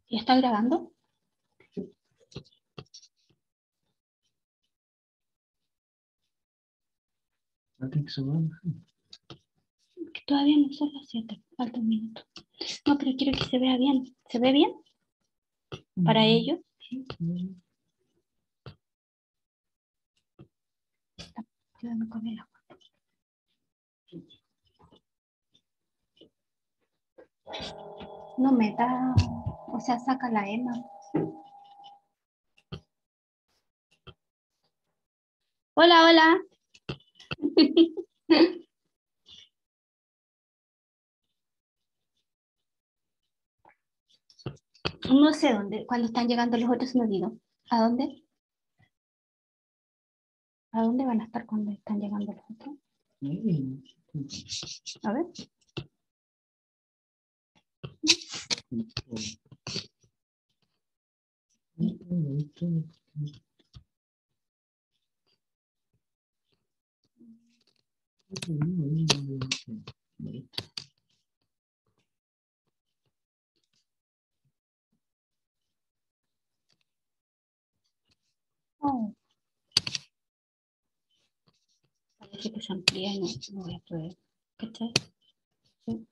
¿Ya está grabando? Que todavía no son las 7, falta un minuto. No, pero quiero que se vea bien. ¿Se ve bien? ¿Para ellos? Ayúdame con el agua. No meta, o sea, saca la Emma. Hola, hola. No sé dónde, cuando están llegando los otros se me olvidó. ¿A dónde? ¿A dónde van a estar cuando están llegando los otros? A ver. Oh, parece que se amplía y no voy a poder. ¿Cachai? Sí.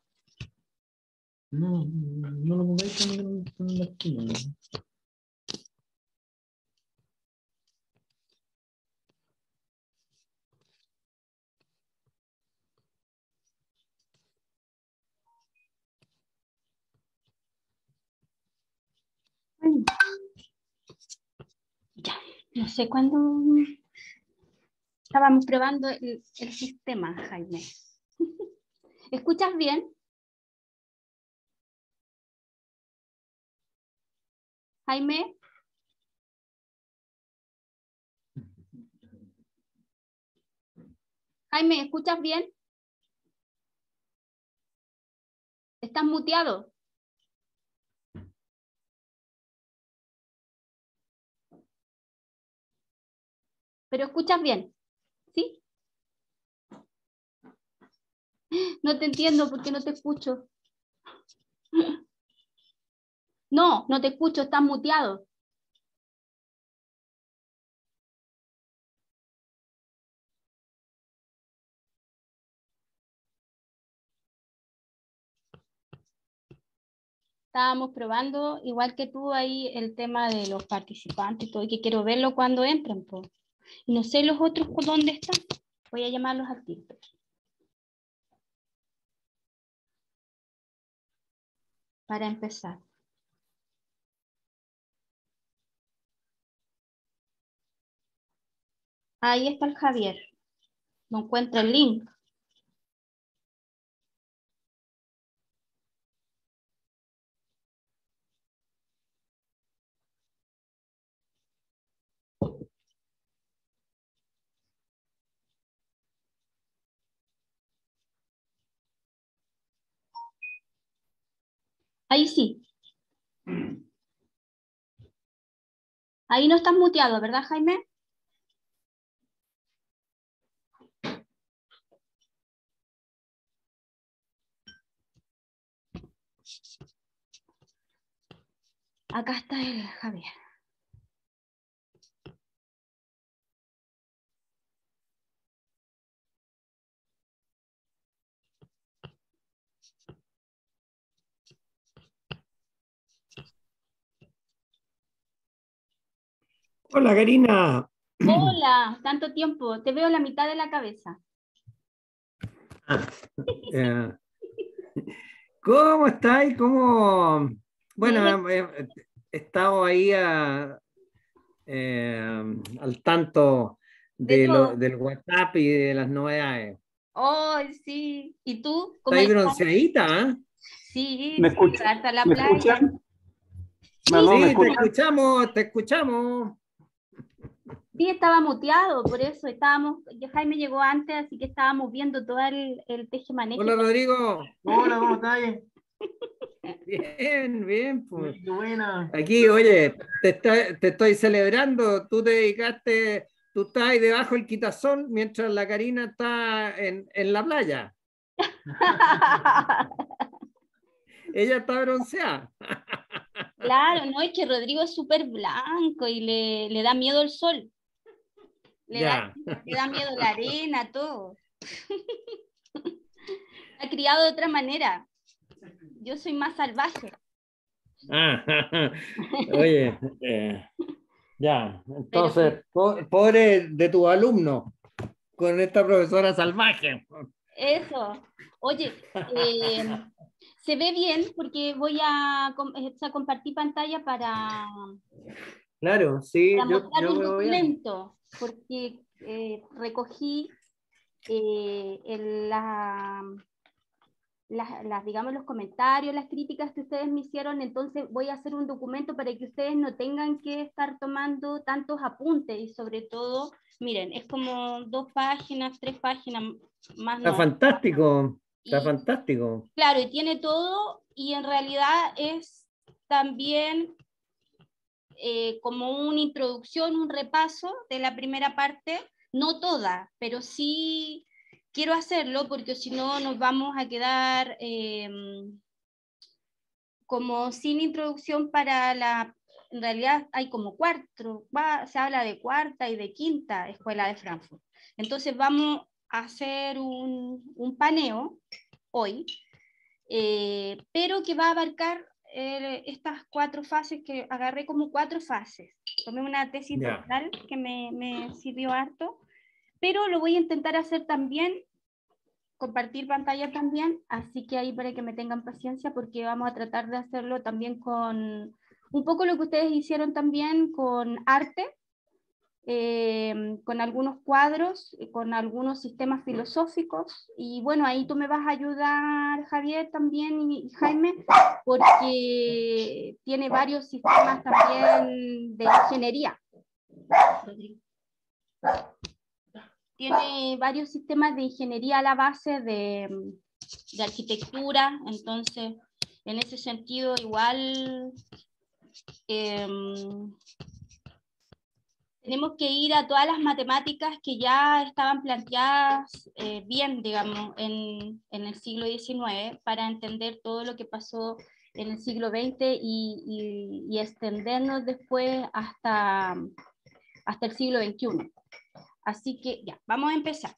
No lo pongáis con la esquina. Bueno, ya, no sé cuándo estábamos probando el sistema, Jaime. ¿Escuchas bien? Jaime. Jaime, ¿escuchas bien? ¿Estás muteado? ¿Pero escuchas bien? ¿Sí? No te entiendo porque no te escucho. No, no te escucho, estás muteado. Estábamos probando, igual que tú ahí, el tema de los participantes y todo, y que quiero verlo cuando entren, po. Y no sé los otros dónde están. Voy a llamarlos al TikTok. Para empezar. Ahí está el Javier. No encuentra el link. Ahí sí. Ahí no estás muteado, ¿verdad, Jaime? Acá está el Javier. Hola, Karina. Hola, tanto tiempo. Te veo la mitad de la cabeza. Eh, ¿Cómo estáis? ¿Cómo? Bien, Bueno, he estado ahí al tanto de todo. del WhatsApp y de las novedades. Oh, sí. ¿Y tú? ¿Cómo ¿Estáis estás? bronceadita? ¿Ah? Sí, ¿Me sí, escuchan? hasta la ¿Me playa. escuchan? Sí, ¿Aló, me Sí, te escuchan? escuchamos, te escuchamos. sí, estaba muteado, por eso estábamos, Jaime llegó antes, así que estábamos viendo todo el tejemaneje. Hola, Rodrigo. Hola, ¿cómo estáis? Bien, bien, pues. Qué buena. Aquí, oye, te estoy celebrando. Tú te dedicaste, tú estás ahí debajo del quitasol mientras la Karina está en la playa. Ella está bronceada. Claro, no, es que Rodrigo es súper blanco y le da miedo el sol. Ya. Le da miedo la arena, todo. Ha criado de otra manera. Yo soy más salvaje. Oye, ya. Pero Entonces, pobre de tu alumno con esta profesora salvaje. eso. Oye, se ve bien porque voy a compartir pantalla Claro, sí, para mostrar yo un veo bien. documento, porque recogí digamos, los comentarios, las críticas que ustedes me hicieron, entonces voy a hacer un documento para que ustedes no tengan que estar tomando tantos apuntes y sobre todo, miren, es como 2 páginas, 3 páginas, más Está no. fantástico, está Y fantástico. claro, y tiene todo y en realidad es también como una introducción, un repaso de la primera parte, no toda, pero sí quiero hacerlo porque si no nos vamos a quedar como sin introducción para en realidad hay como se habla de cuarta y de quinta escuela de Frankfurt. Entonces vamos a hacer un paneo hoy, pero que va a abarcar estas 4 fases, que agarré como 4 fases. Tomé una tesis Ya. doctoral que me sirvió harto, pero lo voy a intentar hacer también, compartir pantalla también, así que ahí para que me tengan paciencia porque vamos a tratar de hacerlo también con un poco lo que ustedes hicieron también con arte, con algunos cuadros, con algunos sistemas filosóficos, y bueno, ahí tú me vas a ayudar, Javier, también, y Jaime, porque tiene varios sistemas también de ingeniería. Tiene varios sistemas de ingeniería a la base de arquitectura, entonces, en ese sentido, igual tenemos que ir a todas las matemáticas que ya estaban planteadas bien, digamos, en el siglo XIX para entender todo lo que pasó en el siglo XX y extendernos después hasta el siglo XXI. Así que ya, vamos a empezar.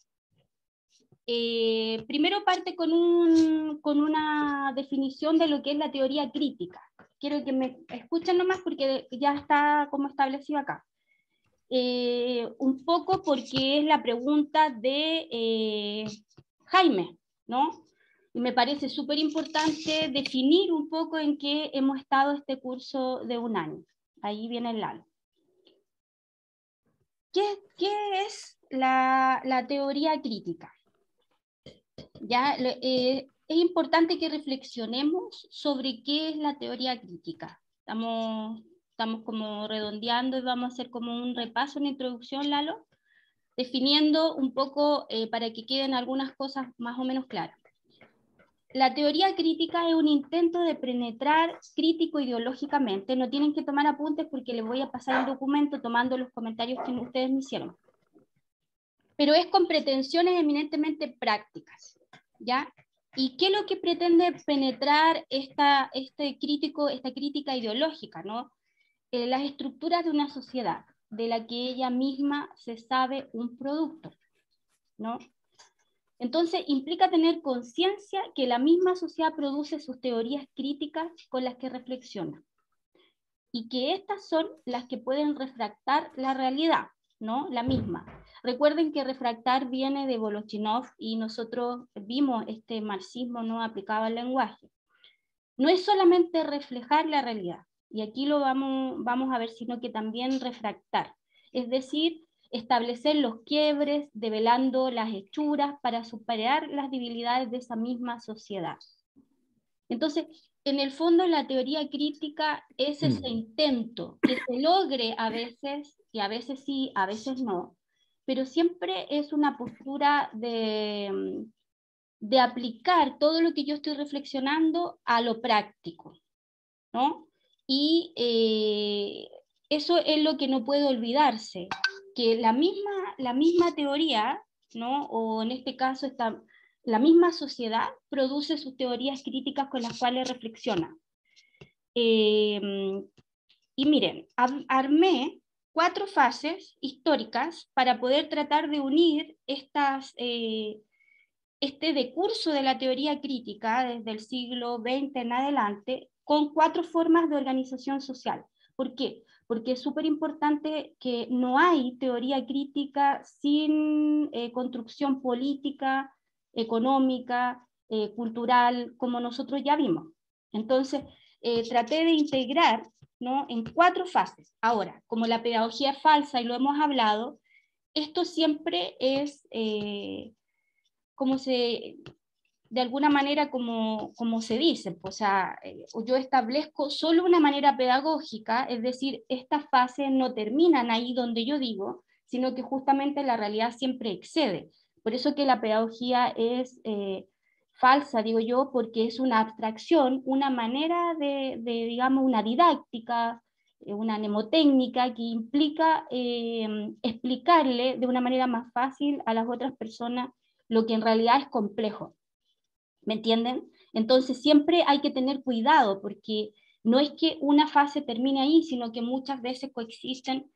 Primero parte con una definición de lo que es la teoría crítica. Quiero que me escuchen nomás porque ya está como establecido acá. Un poco porque es la pregunta de Jaime, ¿no? Y me parece súper importante definir un poco en qué hemos estado este curso de un año. Ahí viene el Lalo. ¿Qué es la teoría crítica? Ya, es importante que reflexionemos sobre qué es la teoría crítica. Estamos como redondeando y vamos a hacer como un repaso, una introducción, Lalo, definiendo un poco para que queden algunas cosas más o menos claras. La teoría crítica es un intento de penetrar crítico ideológicamente. No tienen que tomar apuntes porque les voy a pasar el documento tomando los comentarios que ustedes me hicieron. Pero es con pretensiones eminentemente prácticas, ¿ya? ¿Y qué es lo que pretende penetrar esta crítica ideológica, ¿no? Las estructuras de una sociedad, de la que ella misma se sabe un producto, ¿no? Entonces, implica tener conciencia que la misma sociedad produce sus teorías críticas con las que reflexiona, y que estas son las que pueden refractar la realidad, ¿no? La misma. Recuerden que refractar viene de Volochinov y nosotros vimos este marxismo no aplicado al lenguaje. No es solamente reflejar la realidad, y aquí lo vamos a ver, sino que también refractar, es decir, establecer los quiebres, develando las hechuras para superar las debilidades de esa misma sociedad. Entonces, en el fondo, la teoría crítica es ese intento que se logre a veces, y a veces sí, a veces no, pero siempre es una postura de aplicar todo lo que yo estoy reflexionando a lo práctico, ¿no? Y eso es lo que no puede olvidarse, que la misma teoría, ¿no? O en este caso la misma sociedad produce sus teorías críticas con las cuales reflexiona. Y miren, armé 4 fases históricas para poder tratar de unir este decurso de la teoría crítica desde el siglo XX en adelante con 4 formas de organización social. ¿Por qué? Porque es súper importante que no hay teoría crítica sin construcción política, económica, cultural, como nosotros ya vimos. Entonces, traté de integrar, ¿no?, en 4 fases. Ahora, como la pedagogía es falsa y lo hemos hablado, esto siempre es de alguna manera como se dice, o sea, yo establezco solo una manera pedagógica, es decir, estas fases no terminan ahí donde yo digo, sino que justamente la realidad siempre excede. Por eso que la pedagogía es falsa, digo yo, porque es una abstracción, una manera digamos, una didáctica, una mnemotécnica que implica explicarle de una manera más fácil a las otras personas lo que en realidad es complejo. ¿Me entienden? Entonces siempre hay que tener cuidado porque no es que una fase termine ahí, sino que muchas veces coexisten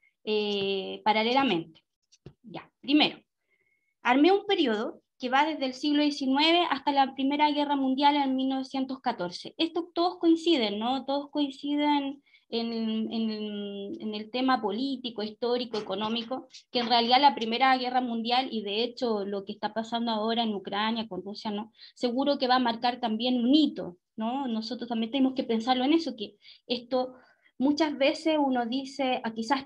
paralelamente. Ya, primero, armé un periodo que va desde el siglo XIX hasta la Primera Guerra Mundial en 1914. Estos todos coinciden, ¿no? Todos coinciden en el tema político, histórico, económico, que en realidad la Primera Guerra Mundial, y de hecho lo que está pasando ahora en Ucrania con Rusia, ¿no?, seguro que va a marcar también un hito, ¿no? Nosotros también tenemos que pensarlo en eso, que esto muchas veces uno dice, quizás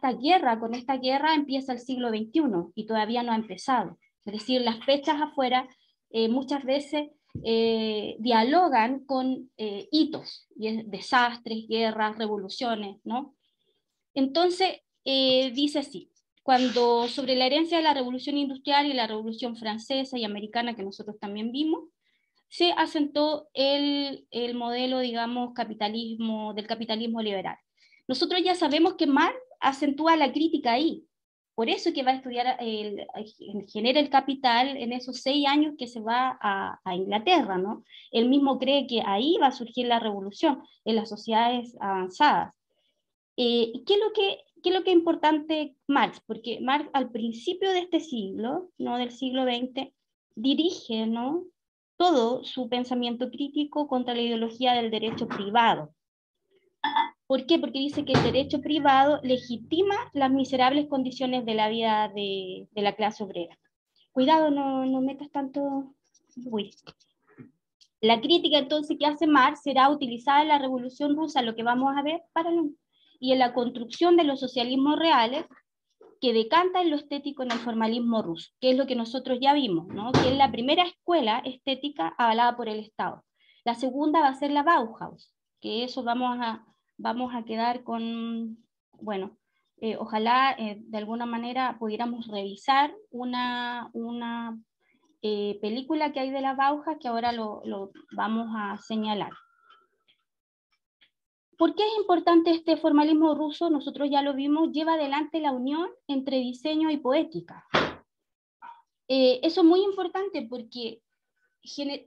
con esta guerra empieza el siglo XXI y todavía no ha empezado. Es decir, las fechas afuera muchas veces dialogan con hitos, desastres, guerras, revoluciones, ¿no? Entonces, dice así, cuando sobre la herencia de la revolución industrial y la revolución francesa y americana que nosotros también vimos, se asentó el modelo, digamos, del capitalismo liberal. Nosotros ya sabemos que Marx acentúa la crítica ahí. Por eso que va a estudiar, genera el capital en esos 6 años que se va a Inglaterra, ¿no? Él mismo cree que ahí va a surgir la revolución en las sociedades avanzadas. ¿Qué es lo que es importante Marx? Porque Marx al principio de este siglo, ¿no?, del siglo XX, dirige, ¿no?, todo su pensamiento crítico contra la ideología del derecho privado. ¿Por qué? Porque dice que el derecho privado legitima las miserables condiciones de la vida de la clase obrera. Cuidado, no metas tanto. Uy. La crítica entonces que hace Marx será utilizada en la Revolución Rusa, lo que vamos a ver, y en la construcción de los socialismos reales, que decanta en lo estético en el formalismo ruso, que es lo que nosotros ya vimos, ¿no?, que es la primera escuela estética avalada por el Estado. La segunda va a ser la Bauhaus, que eso vamos a quedar con, bueno, ojalá de alguna manera pudiéramos revisar una película que hay de la Bauhaus, que ahora lo vamos a señalar. ¿Por qué es importante este formalismo ruso? Nosotros ya lo vimos, lleva adelante la unión entre diseño y poética. Eso es muy importante porque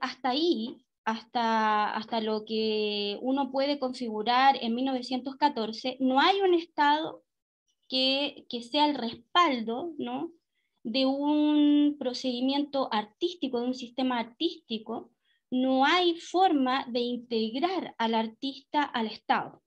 hasta ahí, hasta lo que uno puede configurar en 1914, no hay un Estado que sea el respaldo, ¿no?, de un procedimiento artístico, de un sistema artístico. No hay forma de integrar al artista al Estado.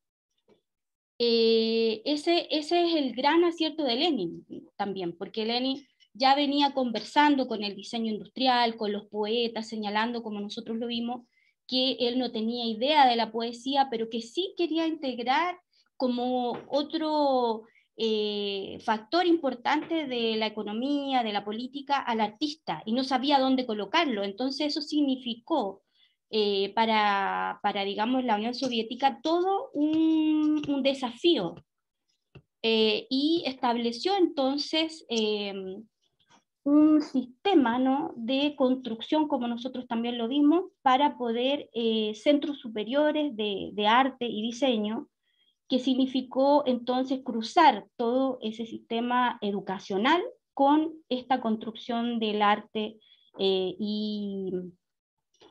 Ese es el gran acierto de Lenin también, porque Lenin ya venía conversando con el diseño industrial, con los poetas, señalando, como nosotros lo vimos, que él no tenía idea de la poesía, pero que sí quería integrar como otro factor importante de la economía, de la política, al artista, y no sabía dónde colocarlo. Entonces eso significó para, digamos, la Unión Soviética todo un desafío, y estableció entonces un sistema, ¿no?, de construcción, como nosotros también lo vimos, para poder centros superiores de arte y diseño, que significó entonces cruzar todo ese sistema educacional con esta construcción del arte y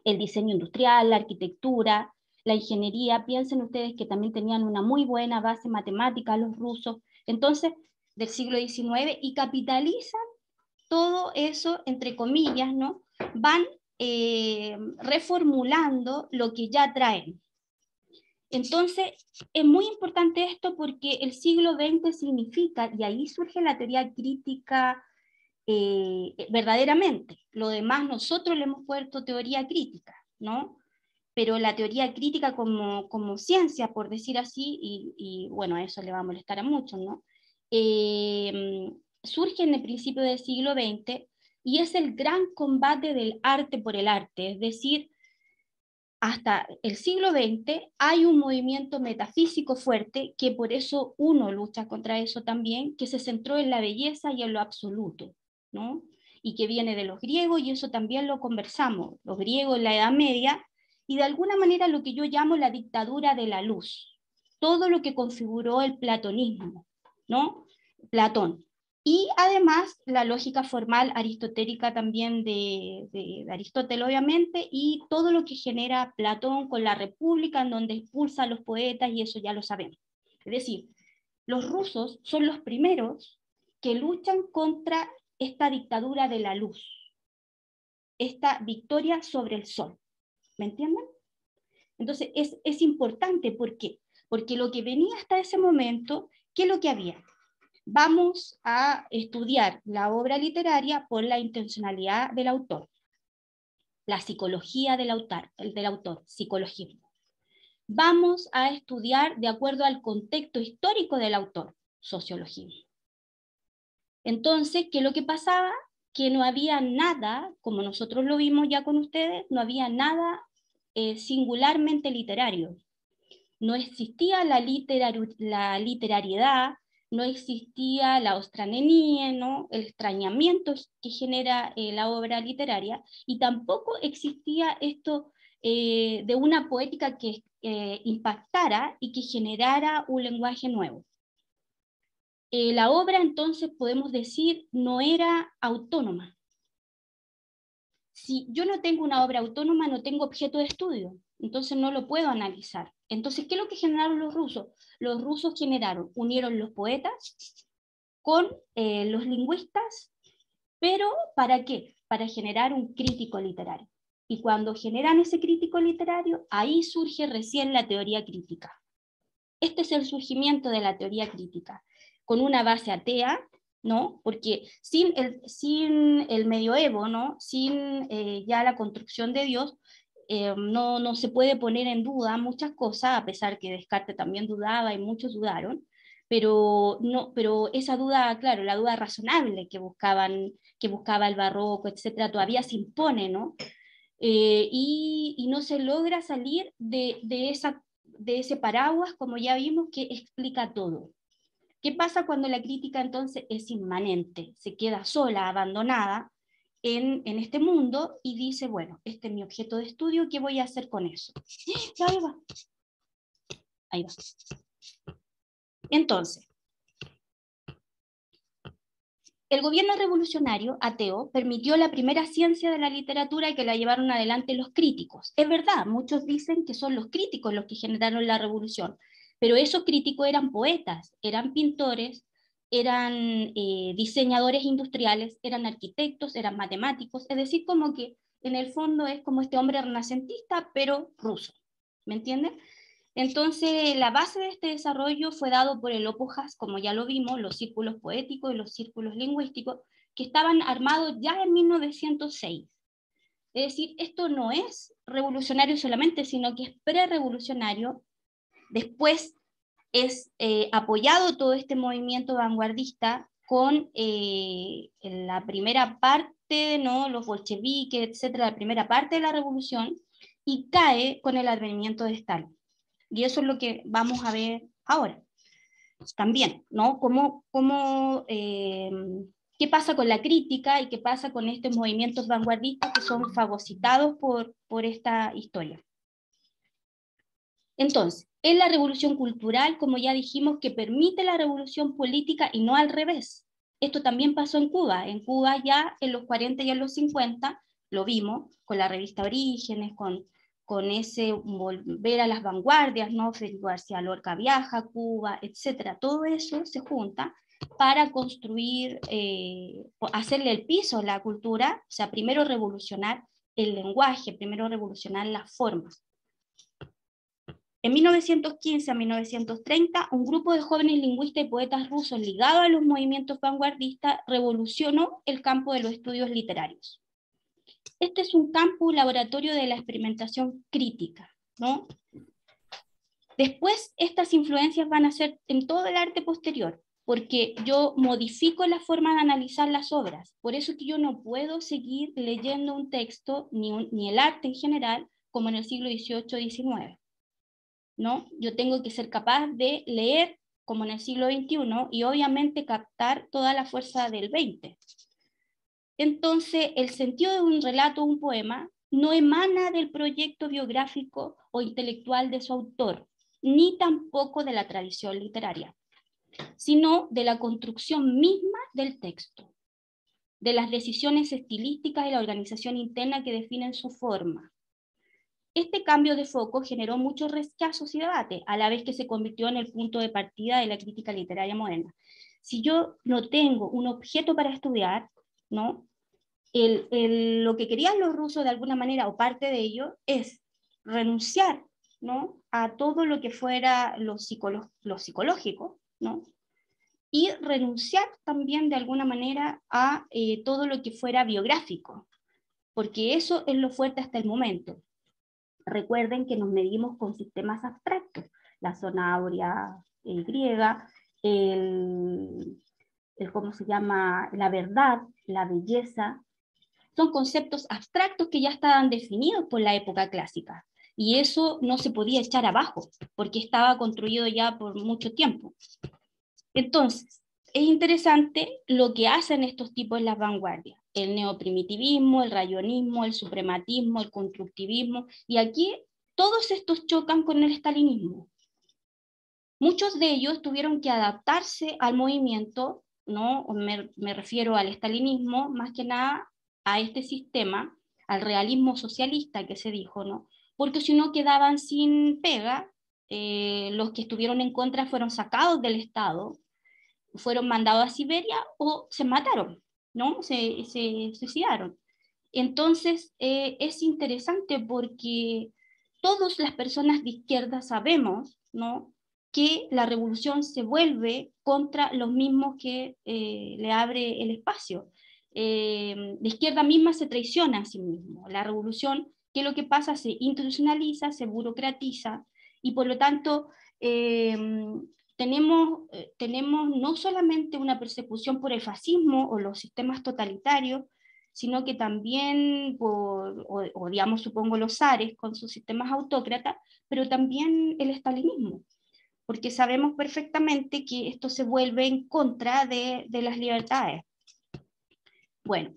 el diseño industrial, la arquitectura. la ingeniería. Piensen ustedes que también tenían una muy buena base matemática los rusos, entonces, del siglo XIX, y capitalizan todo eso, entre comillas, ¿no? Van reformulando lo que ya traen. Entonces, es muy importante esto porque el siglo XX significa, y ahí surge la teoría crítica verdaderamente. Lo demás nosotros le hemos puesto teoría crítica, ¿no? Pero la teoría crítica como ciencia, por decir así, y bueno, a eso le va a molestar a muchos, ¿no? Surge en el principio del siglo XX y es el gran combate del arte por el arte, es decir, hasta el siglo XX hay un movimiento metafísico fuerte, que por eso uno lucha contra eso también, que se centró en la belleza y en lo absoluto, ¿no? Y que viene de los griegos, y eso también lo conversamos, los griegos en la Edad Media, y de alguna manera lo que yo llamo la dictadura de la luz, todo lo que configuró el platonismo, ¿no? Platón. Y además la lógica formal aristotélica también de Aristóteles, obviamente, y todo lo que genera Platón con la República, en donde expulsa a los poetas, y eso ya lo sabemos. Es decir, los rusos son los primeros que luchan contra esta dictadura de la luz, esta victoria sobre el sol. ¿Me entienden? Entonces es importante, ¿por qué? Porque lo que venía hasta ese momento, ¿qué es lo que había? Vamos a estudiar la obra literaria por la intencionalidad del autor, la psicología del autor, psicologismo. Vamos a estudiar de acuerdo al contexto histórico del autor, sociologismo. Entonces, ¿qué es lo que pasaba? Que no había nada, como nosotros lo vimos ya con ustedes, no había nada singularmente literario. No existía la literariedad, no existía la ostranemia, ¿no? El extrañamiento que genera la obra literaria, y tampoco existía esto de una poética que impactara y que generara un lenguaje nuevo. La obra, entonces, podemos decir, no era autónoma. Si yo no tengo una obra autónoma, no tengo objeto de estudio, entonces no lo puedo analizar. Entonces, ¿qué es lo que generaron los rusos? Los rusos unieron los poetas con los lingüistas, pero ¿para qué? Para generar un crítico literario. Y cuando generan ese crítico literario, ahí surge recién la teoría crítica. Este es el surgimiento de la teoría crítica, con una base atea, ¿no? Porque sin el medioevo, ¿no? Sin ya la construcción de Dios, no se puede poner en duda muchas cosas, a pesar que Descartes también dudaba y muchos dudaron, pero esa duda, claro, la duda razonable que buscaba el barroco, etcétera, todavía se impone, ¿no? Y no se logra salir de ese paraguas, como ya vimos, que explica todo. ¿Qué pasa cuando la crítica entonces es inmanente? Se queda sola, abandonada en este mundo, y dice, bueno, este es mi objeto de estudio, ¿qué voy a hacer con eso? Ahí va. Ahí va. Entonces, el gobierno revolucionario, ateo, permitió la primera ciencia de la literatura, que la llevaron adelante los críticos. Es verdad, muchos dicen que son los críticos los que generaron la revolución, pero esos críticos eran poetas, eran pintores, eran diseñadores industriales, eran arquitectos, eran matemáticos, es decir, como que en el fondo es como este hombre renacentista, pero ruso, ¿me entienden? Entonces, la base de este desarrollo fue dado por el Opojas, como ya lo vimos, los círculos poéticos y los círculos lingüísticos, que estaban armados ya en 1906. Es decir, esto no es revolucionario solamente, sino que es prerevolucionario. Después es apoyado todo este movimiento vanguardista con la primera parte, ¿no? Los bolcheviques, etcétera, la primera parte de la revolución, y cae con el advenimiento de Stalin. Y eso es lo que vamos a ver ahora. También, ¿no? ¿Qué pasa con la crítica y qué pasa con estos movimientos vanguardistas que son fagocitados por esta historia? Entonces, es la revolución cultural, como ya dijimos, que permite la revolución política y no al revés. Esto también pasó en Cuba. En Cuba ya en los 40 y en los 50, lo vimos con la revista Orígenes, con con ese volver a las vanguardias, ¿no? Federico García Lorca viaja a Cuba, etcétera. Todo eso se junta para construir, hacerle el piso a la cultura, o sea, primero revolucionar el lenguaje, primero revolucionar las formas. En 1915 a 1930, un grupo de jóvenes lingüistas y poetas rusos ligados a los movimientos vanguardistas revolucionó el campo de los estudios literarios. Este es un campo laboratorio de la experimentación crítica, ¿no? Después, estas influencias van a ser en todo el arte posterior, porque yo modifico la forma de analizar las obras. Por eso que yo no puedo seguir leyendo un texto, ni el arte en general, como en el siglo XVIII-XIX. ¿No? Yo tengo que ser capaz de leer como en el siglo XXI y obviamente captar toda la fuerza del XX. Entonces, el sentido de un relato o un poema no emana del proyecto biográfico o intelectual de su autor, ni tampoco de la tradición literaria, sino de la construcción misma del texto, de las decisiones estilísticas y la organización interna que definen su forma. Este cambio de foco generó muchos rechazos y debates, a la vez que se convirtió en el punto de partida de la crítica literaria moderna. Si yo no tengo un objeto para estudiar, ¿no? Lo que querían los rusos de alguna manera, o parte de ello, es renunciar, ¿no? A todo lo que fuera lo psicológico, ¿no? Y renunciar también de alguna manera a todo lo que fuera biográfico, porque eso es lo fuerte hasta el momento. Recuerden que nos medimos con sistemas abstractos, la zona áurea griega, ¿cómo se llama? La verdad, la belleza, son conceptos abstractos que ya estaban definidos por la época clásica, y eso no se podía echar abajo, porque estaba construido ya por mucho tiempo. Entonces, es interesante lo que hacen estos tipos en las vanguardias, el neoprimitivismo, el rayonismo, el suprematismo, el constructivismo, y aquí todos estos chocan con el stalinismo. Muchos de ellos tuvieron que adaptarse al movimiento, ¿no? Me refiero al stalinismo, más que nada a este sistema, al realismo socialista que se dijo, ¿no? Porque si no quedaban sin pega, los que estuvieron en contra fueron sacados del Estado, fueron mandados a Siberia o se mataron, ¿no? Se suicidaron. Entonces, es interesante porque todas las personas de izquierda sabemos, ¿no?, que la revolución se vuelve contra los mismos que le abre el espacio. La izquierda misma se traiciona a sí mismo. La revolución, ¿qué es lo que pasa? Se institucionaliza, se burocratiza, y por lo tanto tenemos no solamente una persecución por el fascismo o los sistemas totalitarios, sino que también digamos, supongo, los zares con sus sistemas autócratas, pero también el estalinismo, porque sabemos perfectamente que esto se vuelve en contra de las libertades. Bueno,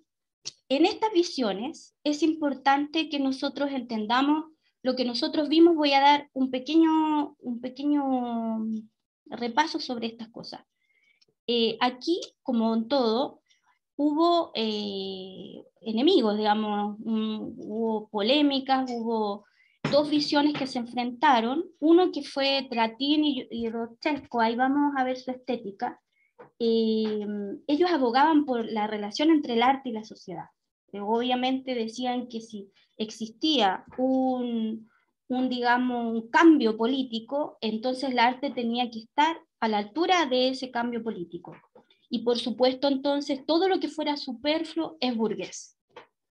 en estas visiones es importante que nosotros entendamos lo que nosotros vimos. Voy a dar un pequeño repaso sobre estas cosas. Aquí, como en todo, hubo enemigos, digamos, hubo polémicas, hubo dos visiones que se enfrentaron, uno que fue Tratin y Rodchenkov, ahí vamos a ver su estética. Ellos abogaban por la relación entre el arte y la sociedad. Obviamente decían que si existía digamos, un cambio político, entonces el arte tenía que estar a la altura de ese cambio político. Y por supuesto, entonces, todo lo que fuera superfluo es burgués.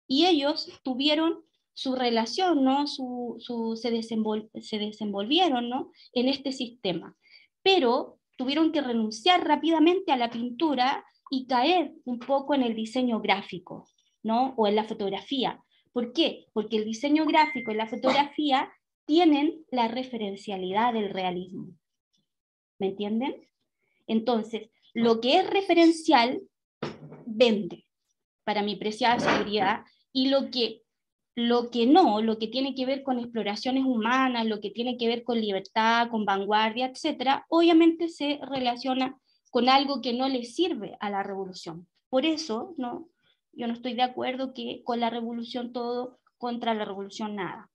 Y ellos tuvieron su relación, ¿no? Se desenvolvieron, ¿no?, en este sistema. Pero tuvieron que renunciar rápidamente a la pintura y caer un poco en el diseño gráfico, ¿no?, o en la fotografía. ¿Por qué? Porque el diseño gráfico y la fotografía tienen la referencialidad del realismo. ¿Me entienden? Entonces, lo que es referencial vende, para mi preciada seguridad, y lo que no, lo que tiene que ver con exploraciones humanas, lo que tiene que ver con libertad, con vanguardia, etcétera, obviamente se relaciona con algo que no le sirve a la revolución. Por eso, ¿no?, yo no estoy de acuerdo que con la revolución todo, contra la revolución nada.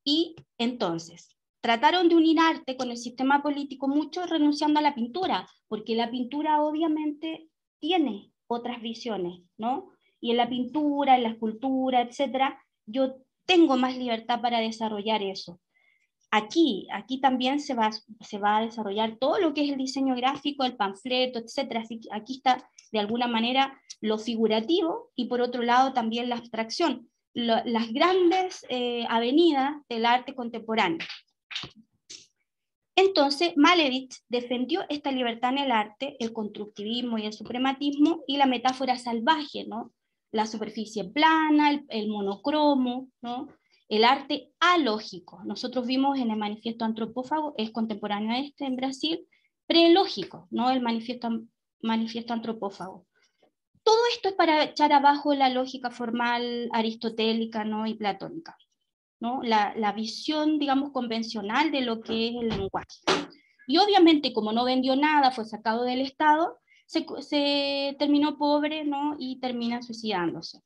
Y entonces, trataron de unir arte con el sistema político, muchos renunciando a la pintura, porque la pintura obviamente tiene otras visiones, ¿no? Y en la pintura, en la escultura, etcétera, yo tengo más libertad para desarrollar eso. Aquí también se va a desarrollar todo lo que es el diseño gráfico, el panfleto, etcétera. Así que aquí está de alguna manera lo figurativo y por otro lado también la abstracción, las grandes avenidas del arte contemporáneo. Entonces, Malevich defendió esta libertad en el arte, el constructivismo y el suprematismo y la metáfora salvaje, ¿no? La superficie plana, el monocromo, ¿no? El arte alógico. Nosotros vimos en el manifiesto antropófago, es contemporáneo a este en Brasil, prelógico, ¿no? El manifiesto antropófago. Todo esto es para echar abajo la lógica formal aristotélica, ¿no? Y platónica, ¿no? La visión, digamos, convencional de lo que es el lenguaje. Y obviamente, como no vendió nada, fue sacado del Estado, se terminó pobre, ¿no? Y termina suicidándose.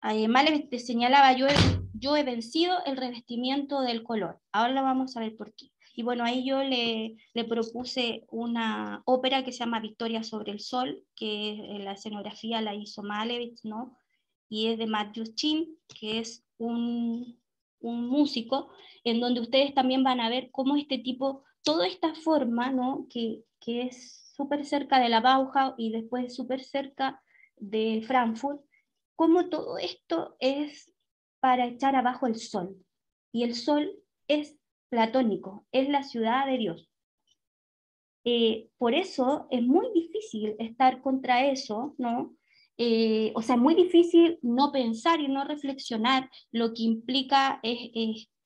Además, le señalaba, yo he vencido el revestimiento del color. Ahora vamos a ver por qué. Y bueno, ahí yo le propuse una ópera que se llama Victoria sobre el Sol, que la escenografía la hizo Malevich, ¿no? Y es de Matthew Chin, que es un músico, en donde ustedes también van a ver cómo este tipo, toda esta forma, ¿no? que es súper cerca de la Bauhaus y después súper cerca de Frankfurt, cómo todo esto es para echar abajo el sol. Y el sol es platónico, es la ciudad de Dios. Por eso es muy difícil estar contra eso, ¿no? O sea, es muy difícil no pensar y no reflexionar lo que implica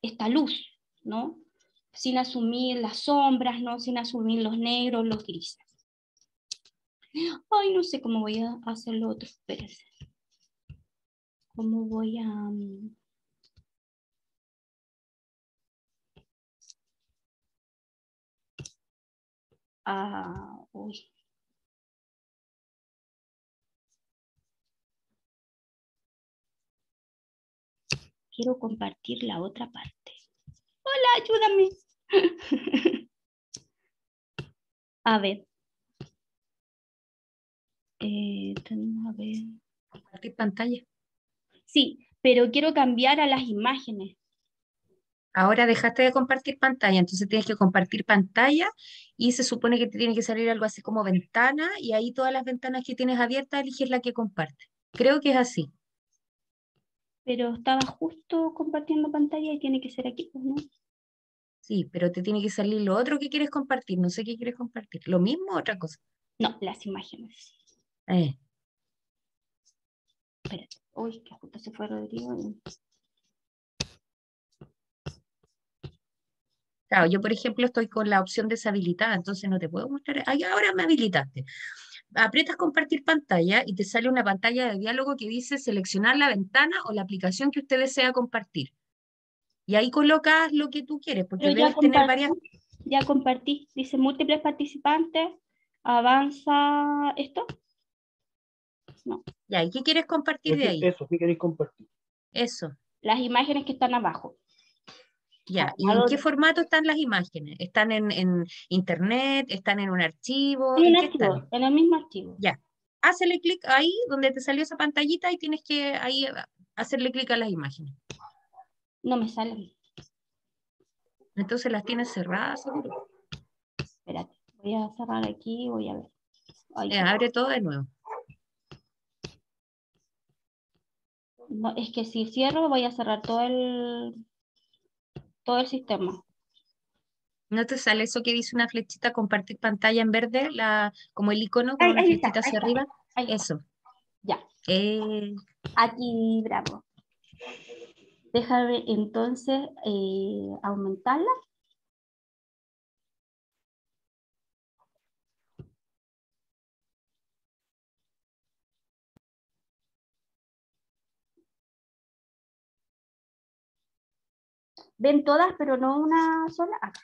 esta luz, ¿no? Sin asumir las sombras, ¿no? Sin asumir los negros, los grises. Ay, no sé cómo voy a hacer lo otro, espérense. ¿Cómo voy a...? Uy. Quiero compartir la otra parte. Hola, ayúdame. A ver. A ver. Compartir pantalla. Sí, pero quiero cambiar a las imágenes. Ahora dejaste de compartir pantalla, entonces tienes que compartir pantalla y se supone que te tiene que salir algo así como ventana y ahí todas las ventanas que tienes abiertas eliges la que comparte. Creo que es así. Pero estaba justo compartiendo pantalla y tiene que ser aquí, pues, ¿no? Sí, pero te tiene que salir lo otro que quieres compartir. No sé qué quieres compartir. ¿Lo mismo o otra cosa? No, las imágenes. Eh, Espérate. Uy, que justo se fue Rodrigo. Claro, yo por ejemplo estoy con la opción deshabilitada, entonces no te puedo mostrar. Ay, ahora me habilitaste. Aprietas compartir pantalla y te sale una pantalla de diálogo que dice seleccionar la ventana o la aplicación que usted desea compartir. Y ahí colocas lo que tú quieres, porque Pero debes tener varias. ya compartí. Dice múltiples participantes. Avanza esto. No, Ya, ¿y qué quieres compartir de ahí? Eso, ¿qué queréis compartir? Eso, las imágenes que están abajo. ya. ¿Y en qué formato están las imágenes? ¿Están en internet? ¿Están en un archivo? En un ¿En qué están? archivo, en el mismo archivo. Ya. Hazle clic ahí donde te salió esa pantallita y tienes que ahí hacerle clic a las imágenes. No me salen. Entonces las tienes cerradas, seguro. Espérate, voy a cerrar aquí y voy a ver. Ay, Abre todo de nuevo. no, es que si cierro voy a cerrar todo el sistema. ¿No te sale eso que dice una flechita compartir pantalla en verde? Como el icono con Ahí, una ahí está, flechita ahí hacia está, arriba. ahí está. Eso. Ya, Eh, aquí, bravo. Déjame entonces aumentarla. Ven todas, pero no una sola. Acá.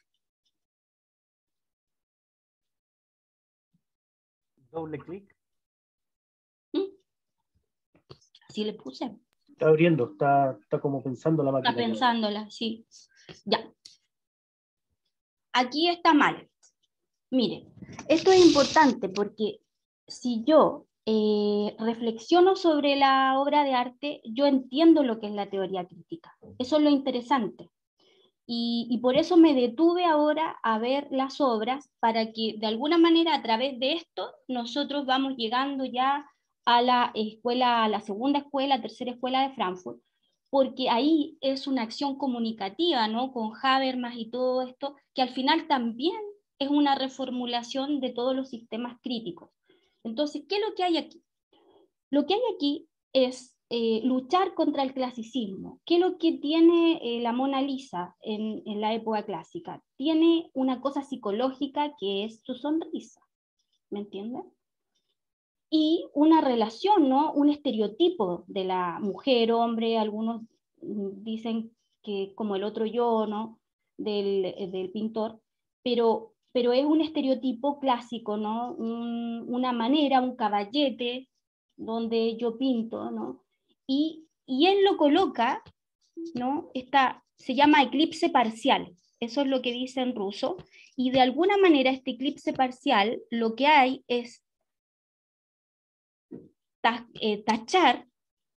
Doble clic. ¿Mm? Así le puse. Está abriendo, está como pensando la máquina. Está pensándola, sí. Ya. Aquí está mal. Mire, esto es importante porque si yo reflexiono sobre la obra de arte, yo entiendo lo que es la teoría crítica. Eso es lo interesante. Y por eso me detuve ahora a ver las obras para que de alguna manera a través de esto nosotros vamos llegando ya a la escuela, a la segunda escuela, tercera escuela de Frankfurt, porque ahí es una acción comunicativa, ¿no? Con Habermas y todo esto, que al final también es una reformulación de todos los sistemas críticos. Entonces, ¿qué es lo que hay aquí? Lo que hay aquí es luchar contra el clasicismo. ¿Qué es lo que tiene la Mona Lisa en la época clásica? Tiene una cosa psicológica que es su sonrisa, ¿me entienden? Y una relación, ¿no? Un estereotipo de la mujer, hombre, algunos dicen que como el otro yo, ¿no? Del pintor, pero es un estereotipo clásico, ¿no? Una manera, un caballete, donde yo pinto, ¿no? Y él lo coloca, ¿no? Se llama eclipse parcial, eso es lo que dice en ruso, y de alguna manera este eclipse parcial lo que hay es tachar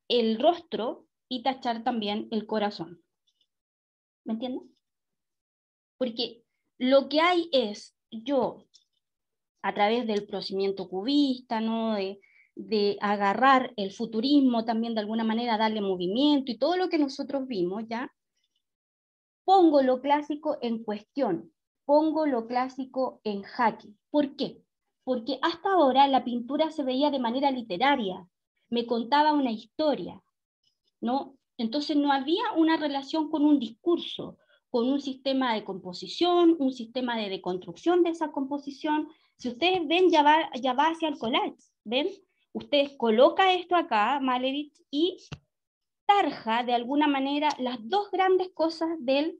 el rostro y tachar también el corazón. ¿Me entienden? Porque lo que hay es yo, a través del procedimiento cubista, ¿no? de agarrar el futurismo también de alguna manera, darle movimiento y todo lo que nosotros vimos, ¿ya? Pongo lo clásico en cuestión, pongo lo clásico en jaque. ¿Por qué? Porque hasta ahora la pintura se veía de manera literaria, me contaba una historia, ¿no? Entonces no había una relación con un discurso, con un sistema de composición, un sistema de deconstrucción de esa composición. Si ustedes ven, ya va hacia el collage, ¿ven? Ustedes coloca esto acá, Malevich, y tarja de alguna manera las dos grandes cosas del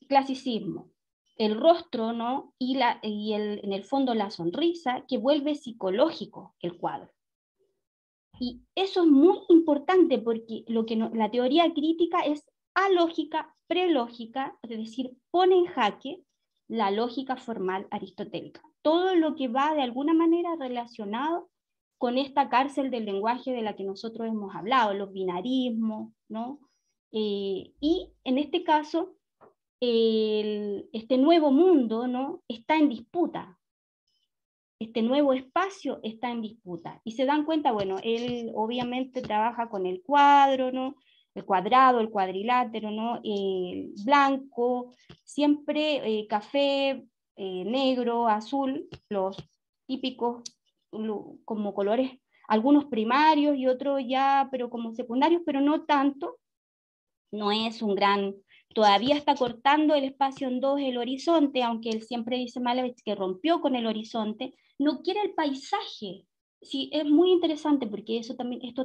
clasicismo. El rostro, ¿no? En el fondo la sonrisa, que vuelve psicológico el cuadro. Y eso es muy importante porque la teoría crítica es alógica, prelógica, es decir, pone en jaque la lógica formal aristotélica. Todo lo que va de alguna manera relacionado con esta cárcel del lenguaje de la que nosotros hemos hablado, los binarismos, ¿no? Y en este caso, este nuevo mundo, ¿no? Está en disputa. Este nuevo espacio está en disputa. Y se dan cuenta, bueno, él obviamente trabaja con el cuadro, ¿no? El cuadrado, el cuadrilátero, ¿no? El blanco, siempre café, negro, azul, los típicos como colores, algunos primarios y otros ya, pero como secundarios, pero no tanto. No es un gran... Todavía está cortando el espacio en dos el horizonte, aunque él siempre dice Malevich que rompió con el horizonte, no quiere el paisaje. Sí, es muy interesante porque esto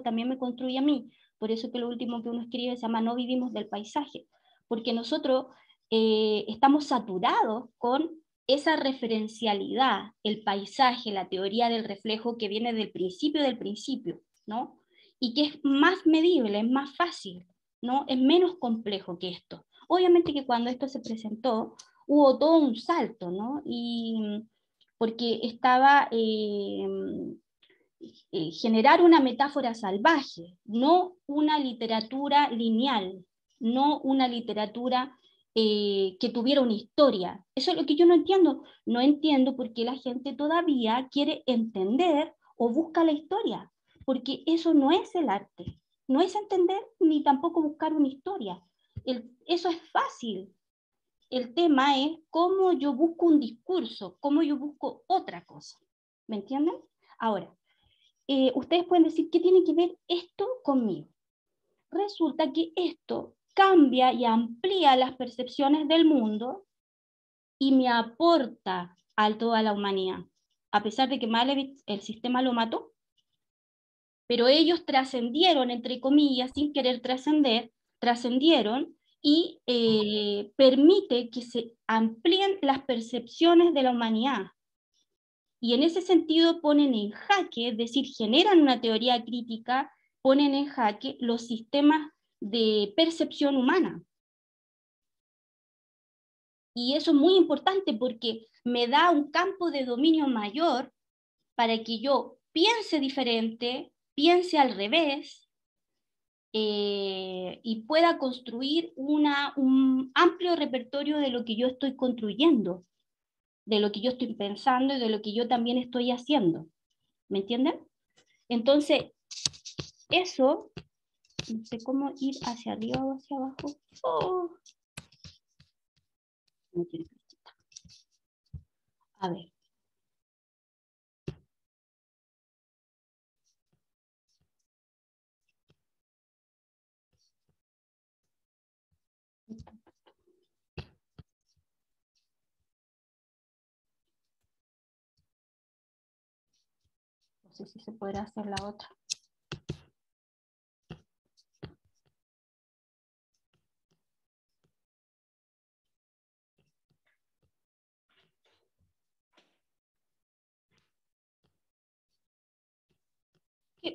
también me construye a mí. Por eso que lo último que uno escribe se llama No vivimos del paisaje, porque nosotros estamos saturados con esa referencialidad, el paisaje, la teoría del reflejo que viene del principio, ¿no? Y que es más medible, es más fácil, ¿no? Es menos complejo que esto. Obviamente que cuando esto se presentó hubo todo un salto, ¿no? Y porque estaba generar una metáfora salvaje, no una literatura lineal, no una literatura que tuviera una historia. Eso es lo que yo no entiendo. No entiendo por qué la gente todavía quiere entender o busca la historia, porque eso no es el arte. No es entender ni tampoco buscar una historia. Eso es fácil. El tema es cómo yo busco un discurso, cómo yo busco otra cosa. ¿Me entienden? Ahora, ustedes pueden decir, ¿qué tiene que ver esto conmigo? Resulta que esto cambia y amplía las percepciones del mundo y me aporta a toda la humanidad. A pesar de que Malevich, el sistema lo mató, pero ellos trascendieron, entre comillas, sin querer trascender, trascendieron y permite que se amplíen las percepciones de la humanidad. Y en ese sentido ponen en jaque, es decir, generan una teoría crítica ponen en jaque los sistemas de percepción humana. Y eso es muy importante porque me da un campo de dominio mayor para que yo piense diferente, piense al revés, y pueda construir un amplio repertorio de lo que yo estoy construyendo, de lo que yo estoy pensando y de lo que yo también estoy haciendo. ¿Me entienden? Entonces, eso, no sé cómo ir hacia arriba o hacia abajo. Oh. No tiene flechita. A ver. No sé si se podrá hacer la otra.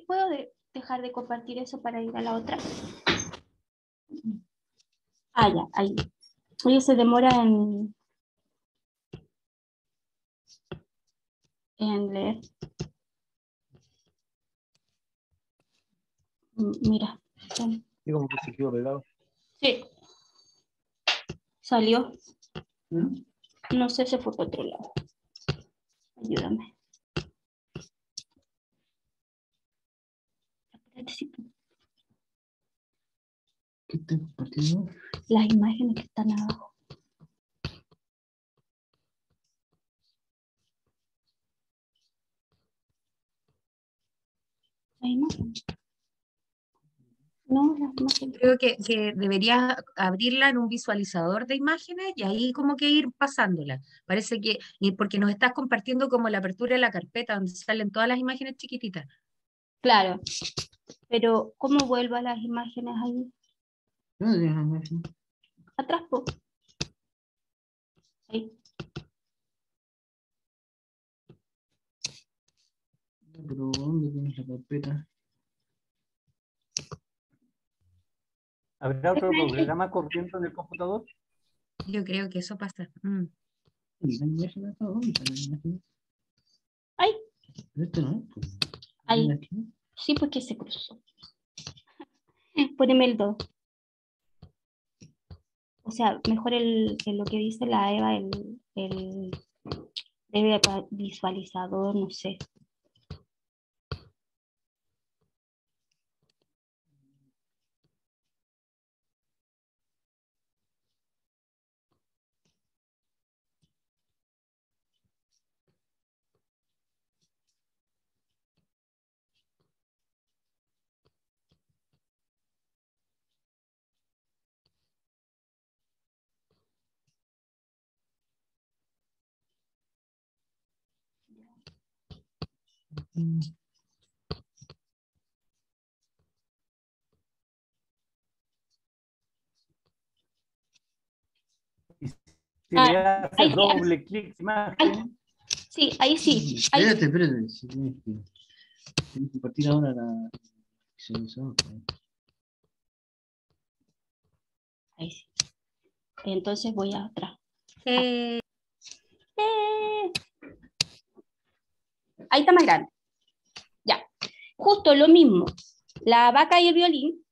¿Puedo dejar de compartir eso para ir a la otra? Ah, ya, ahí. Oye, se demora en leer. Mira. Y como que se quedó pegado. Sí. Salió. ¿Mm? No sé, se fue por otro lado. Ayúdame. ¿Qué estás compartiendo? Las imágenes que están abajo. ¿Las imágenes? No, las imágenes. Creo que deberías abrirla en un visualizador de imágenes y ahí como que ir pasándola. Parece que, y porque nos estás compartiendo como la apertura de la carpeta donde salen todas las imágenes chiquititas. Claro. Pero, ¿cómo vuelvo a las imágenes ahí? Atrás, po. Ahí. Pero ¿dónde tienes la carpeta? ¿Habrá otro programa corriendo en el computador? Yo creo que eso pasa. Ahí. Esto no. Ahí. Sí, porque se cruzó. Poneme el 2. O sea, mejor lo que dice la Eva, el debe visualizador, no sé. Si le haces ahí sí. doble clic, imagen. Sí, ahí sí. Ahí. Espérate. Si tienes que partir ahora la visualización. Ahí sí. Entonces voy a atrás. Ahí está más grande. Ya. Justo lo mismo. La vaca y el violín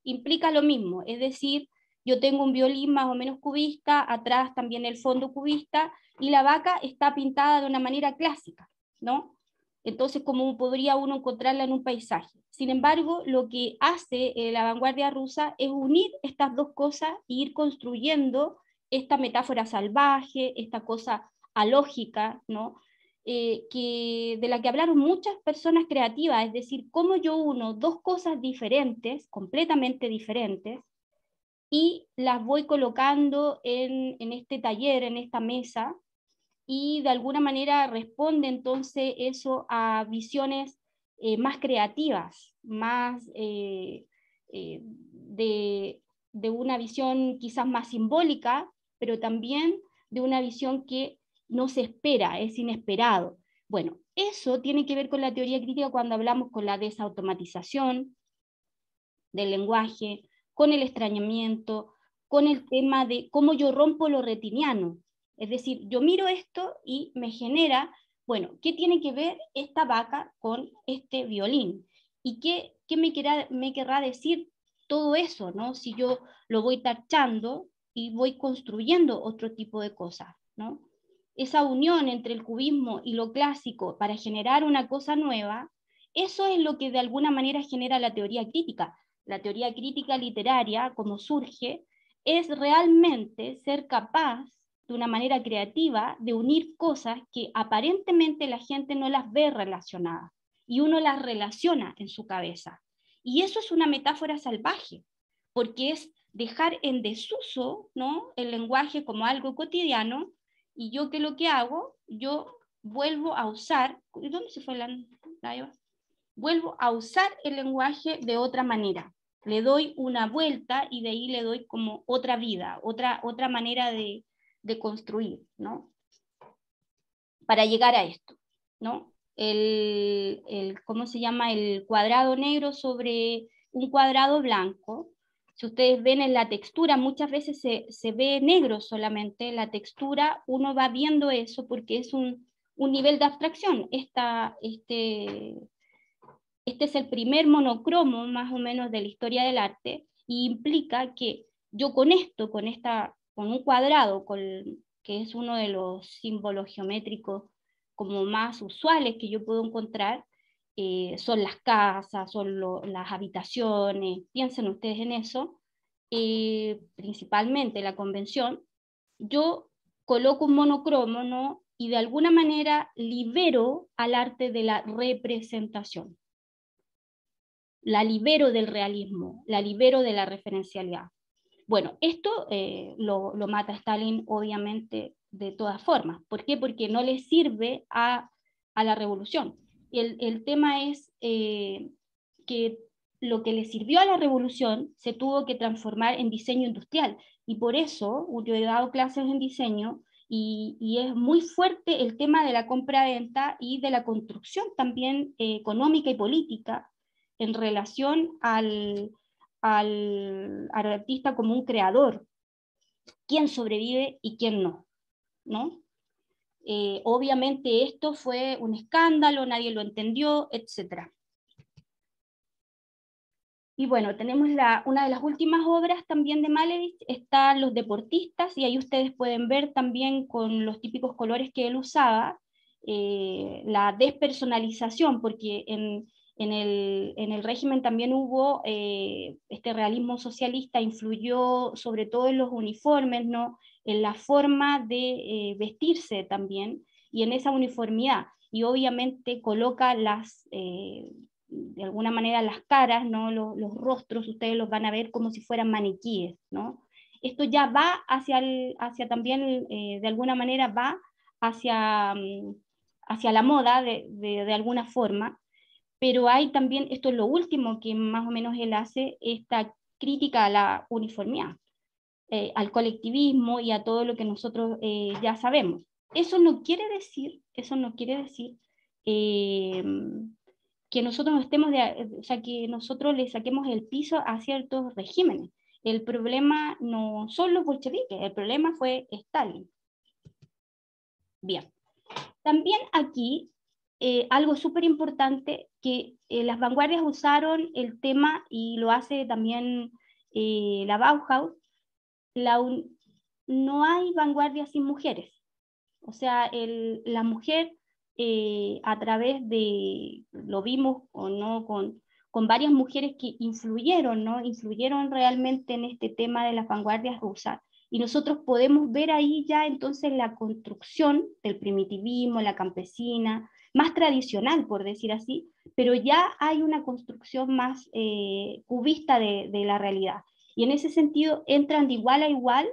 implica lo mismo. Es decir, yo tengo un violín más o menos cubista, atrás también el fondo cubista, y la vaca está pintada de una manera clásica, ¿no? Entonces, ¿cómo podría uno encontrarla en un paisaje? Sin embargo, lo que hace la vanguardia rusa es unir estas dos cosas e ir construyendo esta metáfora salvaje, esta cosa alógica, ¿no? De la que hablaron muchas personas creativas, es decir, cómo yo uno dos cosas diferentes, completamente diferentes, y las voy colocando en este taller, en esta mesa, y de alguna manera responde entonces eso a visiones más creativas, más de una visión quizás más simbólica, pero también de una visión que no se espera, es inesperado. Bueno, eso tiene que ver con la teoría crítica cuando hablamos con la desautomatización, del lenguaje, con el extrañamiento, con el tema de cómo yo rompo lo retiniano. Es decir, yo miro esto y me genera, bueno, ¿qué tiene que ver esta vaca con este violín? ¿Y qué me querrá decir todo eso, ¿no? Si yo lo voy tachando y voy construyendo otro tipo de cosas, ¿no? Esa unión entre el cubismo y lo clásico para generar una cosa nueva, eso es lo que de alguna manera genera la teoría crítica. La teoría crítica literaria, como surge, es realmente ser capaz de una manera creativa de unir cosas que aparentemente la gente no las ve relacionadas y uno las relaciona en su cabeza. Y eso es una metáfora salvaje, porque es dejar en desuso, ¿no?, el lenguaje como algo cotidiano, y yo que lo que hago, yo vuelvo a usar, ¿dónde se fue la Eva? Vuelvo a usar el lenguaje de otra manera. Le doy una vuelta y de ahí le doy como otra vida, otra manera de construir, ¿no? Para llegar a esto, ¿no? ¿Cómo se llama? El cuadrado negro sobre un cuadrado blanco. Si ustedes ven en la textura, muchas veces se ve negro solamente. La textura, uno va viendo eso porque es un nivel de abstracción. Este es el primer monocromo más o menos de la historia del arte, y implica que yo con esto, con un cuadrado, que es uno de los símbolos geométricos como más usuales que yo puedo encontrar, son las casas, son las habitaciones, piensen ustedes en eso, principalmente la convención, yo coloco un monocromo, ¿no? Y de alguna manera libero al arte de la representación. La libero del realismo, la libero de la referencialidad. Bueno, esto lo mata Stalin obviamente de todas formas. ¿Por qué? Porque no le sirve a la revolución. El tema es que lo que le sirvió a la revolución se tuvo que transformar en diseño industrial, y por eso yo he dado clases en diseño, y es muy fuerte el tema de la compra-venta y de la construcción también económica y política en relación al artista como un creador, quién sobrevive y quién no, ¿no? Obviamente esto fue un escándalo, nadie lo entendió, etc. Y bueno, tenemos una de las últimas obras también de Malevich, están Los deportistas, y ahí ustedes pueden ver también con los típicos colores que él usaba, la despersonalización, porque en el régimen también hubo este realismo socialista, influyó sobre todo en los uniformes, ¿no?, en la forma de vestirse también, y en esa uniformidad, y obviamente coloca de alguna manera las caras, ¿no?, los rostros, ustedes los van a ver como si fueran maniquíes, ¿no? Esto ya va hacia también, de alguna manera va hacia la moda de alguna forma, pero hay también, esto es lo último que más o menos él hace, esta crítica a la uniformidad, al colectivismo y a todo lo que nosotros ya sabemos. Eso no quiere decir que nosotros no estemos o sea, que nosotros le saquemos el piso a ciertos regímenes. El problema no son los bolcheviques, el problema fue Stalin. Bien. También aquí, algo súper importante, que las vanguardias usaron el tema, y lo hace también la Bauhaus, no hay vanguardia sin mujeres. O sea, la mujer a través de, lo vimos o no, con varias mujeres que influyeron, ¿no? Influyeron realmente en este tema de las vanguardias rusas. Y nosotros podemos ver ahí ya entonces la construcción del primitivismo, la campesina, más tradicional, por decir así, pero ya hay una construcción más cubista de la realidad. Y en ese sentido entran de igual a igual.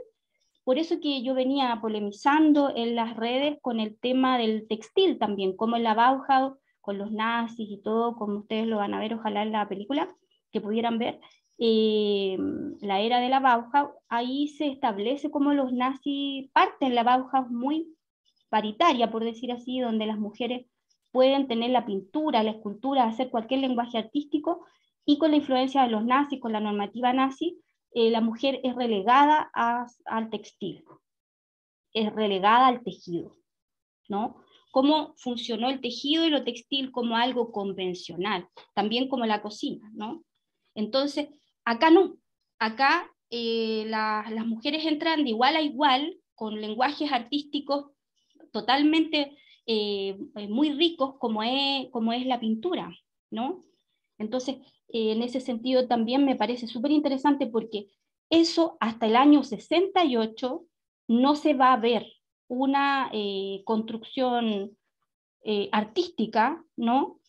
Por eso que yo venía polemizando en las redes con el tema del textil también, como en la Bauhaus, con los nazis y todo, como ustedes lo van a ver, ojalá en la película, que pudieran ver, la era de la Bauhaus, ahí se establece como los nazis parten la Bauhaus muy paritaria, por decir así, donde las mujeres pueden tener la pintura, la escultura, hacer cualquier lenguaje artístico, y con la influencia de los nazis, con la normativa nazi, la mujer es relegada al textil, es relegada al tejido, ¿no? Cómo funcionó el tejido y lo textil como algo convencional, también como la cocina, ¿no? Entonces, acá no, acá las mujeres entran de igual a igual, con lenguajes artísticos totalmente muy ricos como es la pintura, ¿no? Entonces, en ese sentido también me parece súper interesante porque eso hasta el año 68 no se va a ver una construcción artística, ¿no?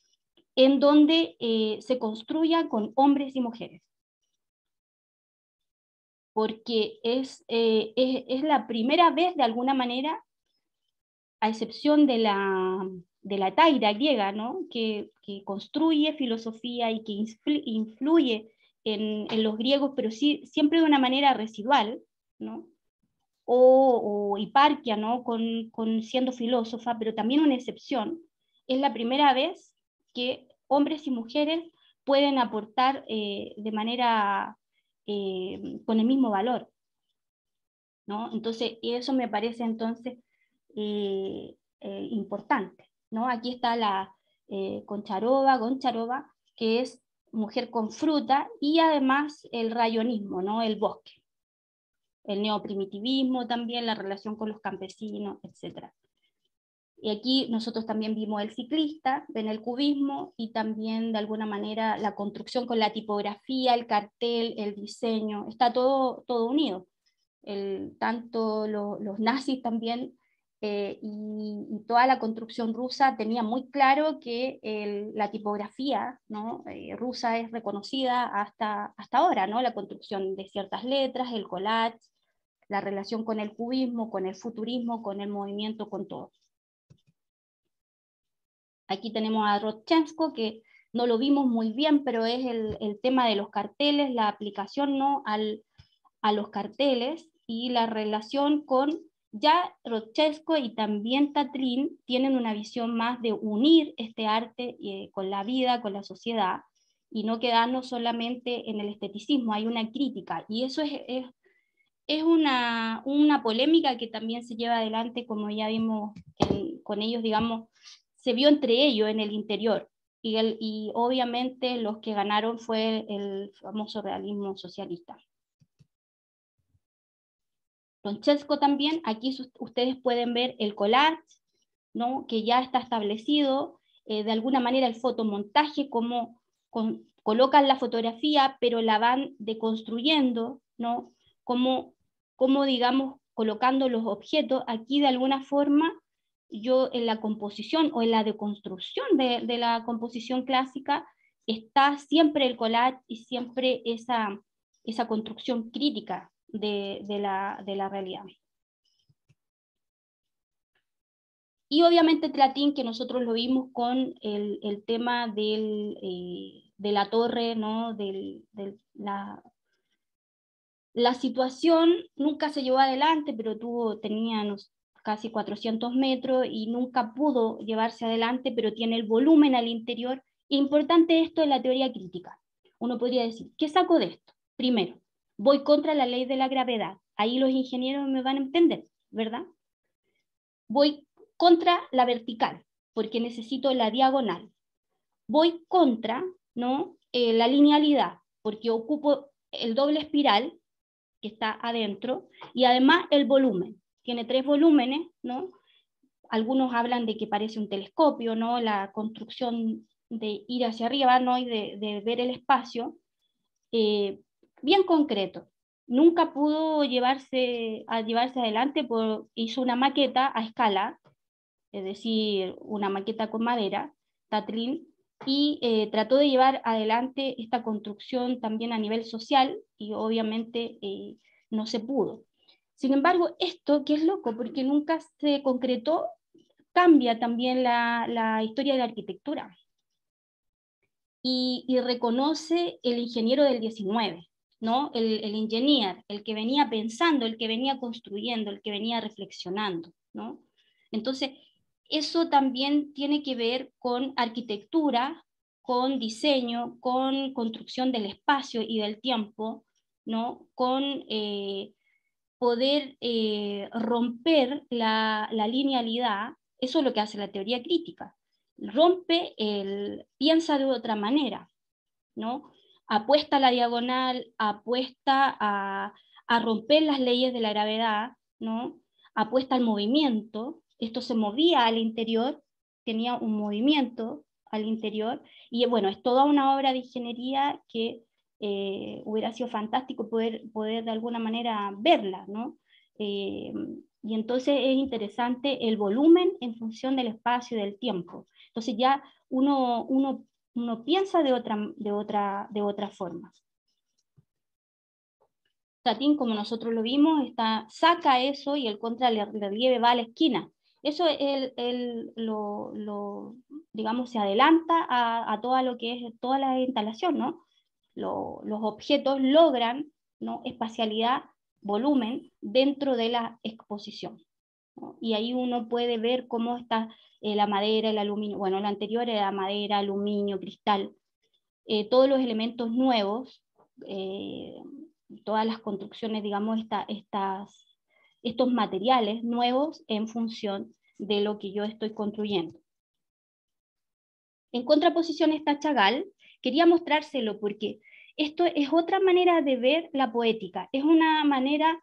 En donde se construya con hombres y mujeres. Porque es la primera vez, de alguna manera, a excepción de la Taira griega, ¿no? que construye filosofía y que influye en los griegos, pero sí, siempre de una manera residual, ¿no? O Hiparquia, ¿no? Siendo filósofa, pero también una excepción, es la primera vez que hombres y mujeres pueden aportar de manera con el mismo valor, ¿no? Entonces, eso me parece entonces importante, ¿no? Aquí está la Goncharova, que es mujer con fruta, y además el rayonismo, ¿no? El bosque, el neoprimitivismo también, la relación con los campesinos, etc. Y aquí nosotros también vimos el ciclista, ven el cubismo, y también de alguna manera la construcción con la tipografía, el cartel, el diseño, está todo unido. Tanto los nazis también y toda la construcción rusa tenía muy claro que la tipografía, ¿no? Rusa es reconocida hasta ahora, ¿no? La construcción de ciertas letras, el collage, la relación con el cubismo, con el futurismo, con el movimiento, con todo. Aquí tenemos a Rodchenko, que no lo vimos muy bien, pero es el tema de los carteles, la aplicación, ¿no? a los carteles, y la relación con ya Rodchenko y también Tatlin tienen una visión más de unir este arte con la vida, con la sociedad, y no quedarnos solamente en el esteticismo. Hay una crítica, y eso es una polémica que también se lleva adelante, como ya vimos con ellos, digamos, se vio entre ellos en el interior, y obviamente los que ganaron fue el famoso realismo socialista. Rodchenko también, aquí ustedes pueden ver el collage, ¿no? Que ya está establecido, de alguna manera el fotomontaje, cómo colocan la fotografía, pero la van deconstruyendo, ¿no? Como digamos, colocando los objetos. Aquí de alguna forma, yo en la composición o en la deconstrucción de la composición clásica, está siempre el collage y siempre esa construcción crítica de la realidad. Y obviamente Tlatin, que nosotros lo vimos con el tema de la torre, ¿no? La situación nunca se llevó adelante, pero tenía casi 400 metros y nunca pudo llevarse adelante, pero tiene el volumen al interior. Importante esto en la teoría crítica. Uno podría decir, ¿qué saco de esto? Primero, voy contra la ley de la gravedad. Ahí los ingenieros me van a entender, ¿verdad? Voy contra la vertical, porque necesito la diagonal. Voy contra, ¿no? La linealidad, porque ocupo el doble espiral que está adentro, y además el volumen. Tiene 3 volúmenes, ¿no? Algunos hablan de que parece un telescopio, ¿no? La construcción de ir hacia arriba, ¿no? Y de ver el espacio. Bien concreto. Nunca pudo llevarse adelante, hizo una maqueta a escala, es decir, una maqueta con madera, Tatlin, y trató de llevar adelante esta construcción también a nivel social, y obviamente no se pudo. Sin embargo, esto, que es loco, porque nunca se concretó, cambia también la historia de la arquitectura. Y reconoce el ingeniero del 19, ¿no? El ingeniero, el que venía pensando, el que venía construyendo, el que venía reflexionando, ¿no? Entonces, eso también tiene que ver con arquitectura, con diseño, con construcción del espacio y del tiempo, ¿no? Con poder romper la linealidad. Eso es lo que hace la teoría crítica. Rompe piensa de otra manera, ¿no? Apuesta a la diagonal, apuesta a romper las leyes de la gravedad, ¿no? Apuesta al movimiento. Esto se movía al interior, tenía un movimiento al interior, y bueno, es toda una obra de ingeniería que hubiera sido fantástico poder de alguna manera verla, ¿no? Y entonces es interesante el volumen en función del espacio y del tiempo. Entonces ya uno piensa de otra forma. Satín, como nosotros lo vimos, saca eso y el contrarrelieve va a la esquina. Eso digamos, se adelanta a todo lo que es toda la instalación, ¿no? Los objetos logran, ¿no?, espacialidad, volumen dentro de la exposición, ¿no? Y ahí uno puede ver cómo está la madera, el aluminio, bueno, lo anterior era madera, aluminio, cristal, todos los elementos nuevos, todas las construcciones, digamos, estos materiales nuevos en función de lo que yo estoy construyendo. En contraposición está Chagall. Quería mostrárselo porque esto es otra manera de ver la poética, es una manera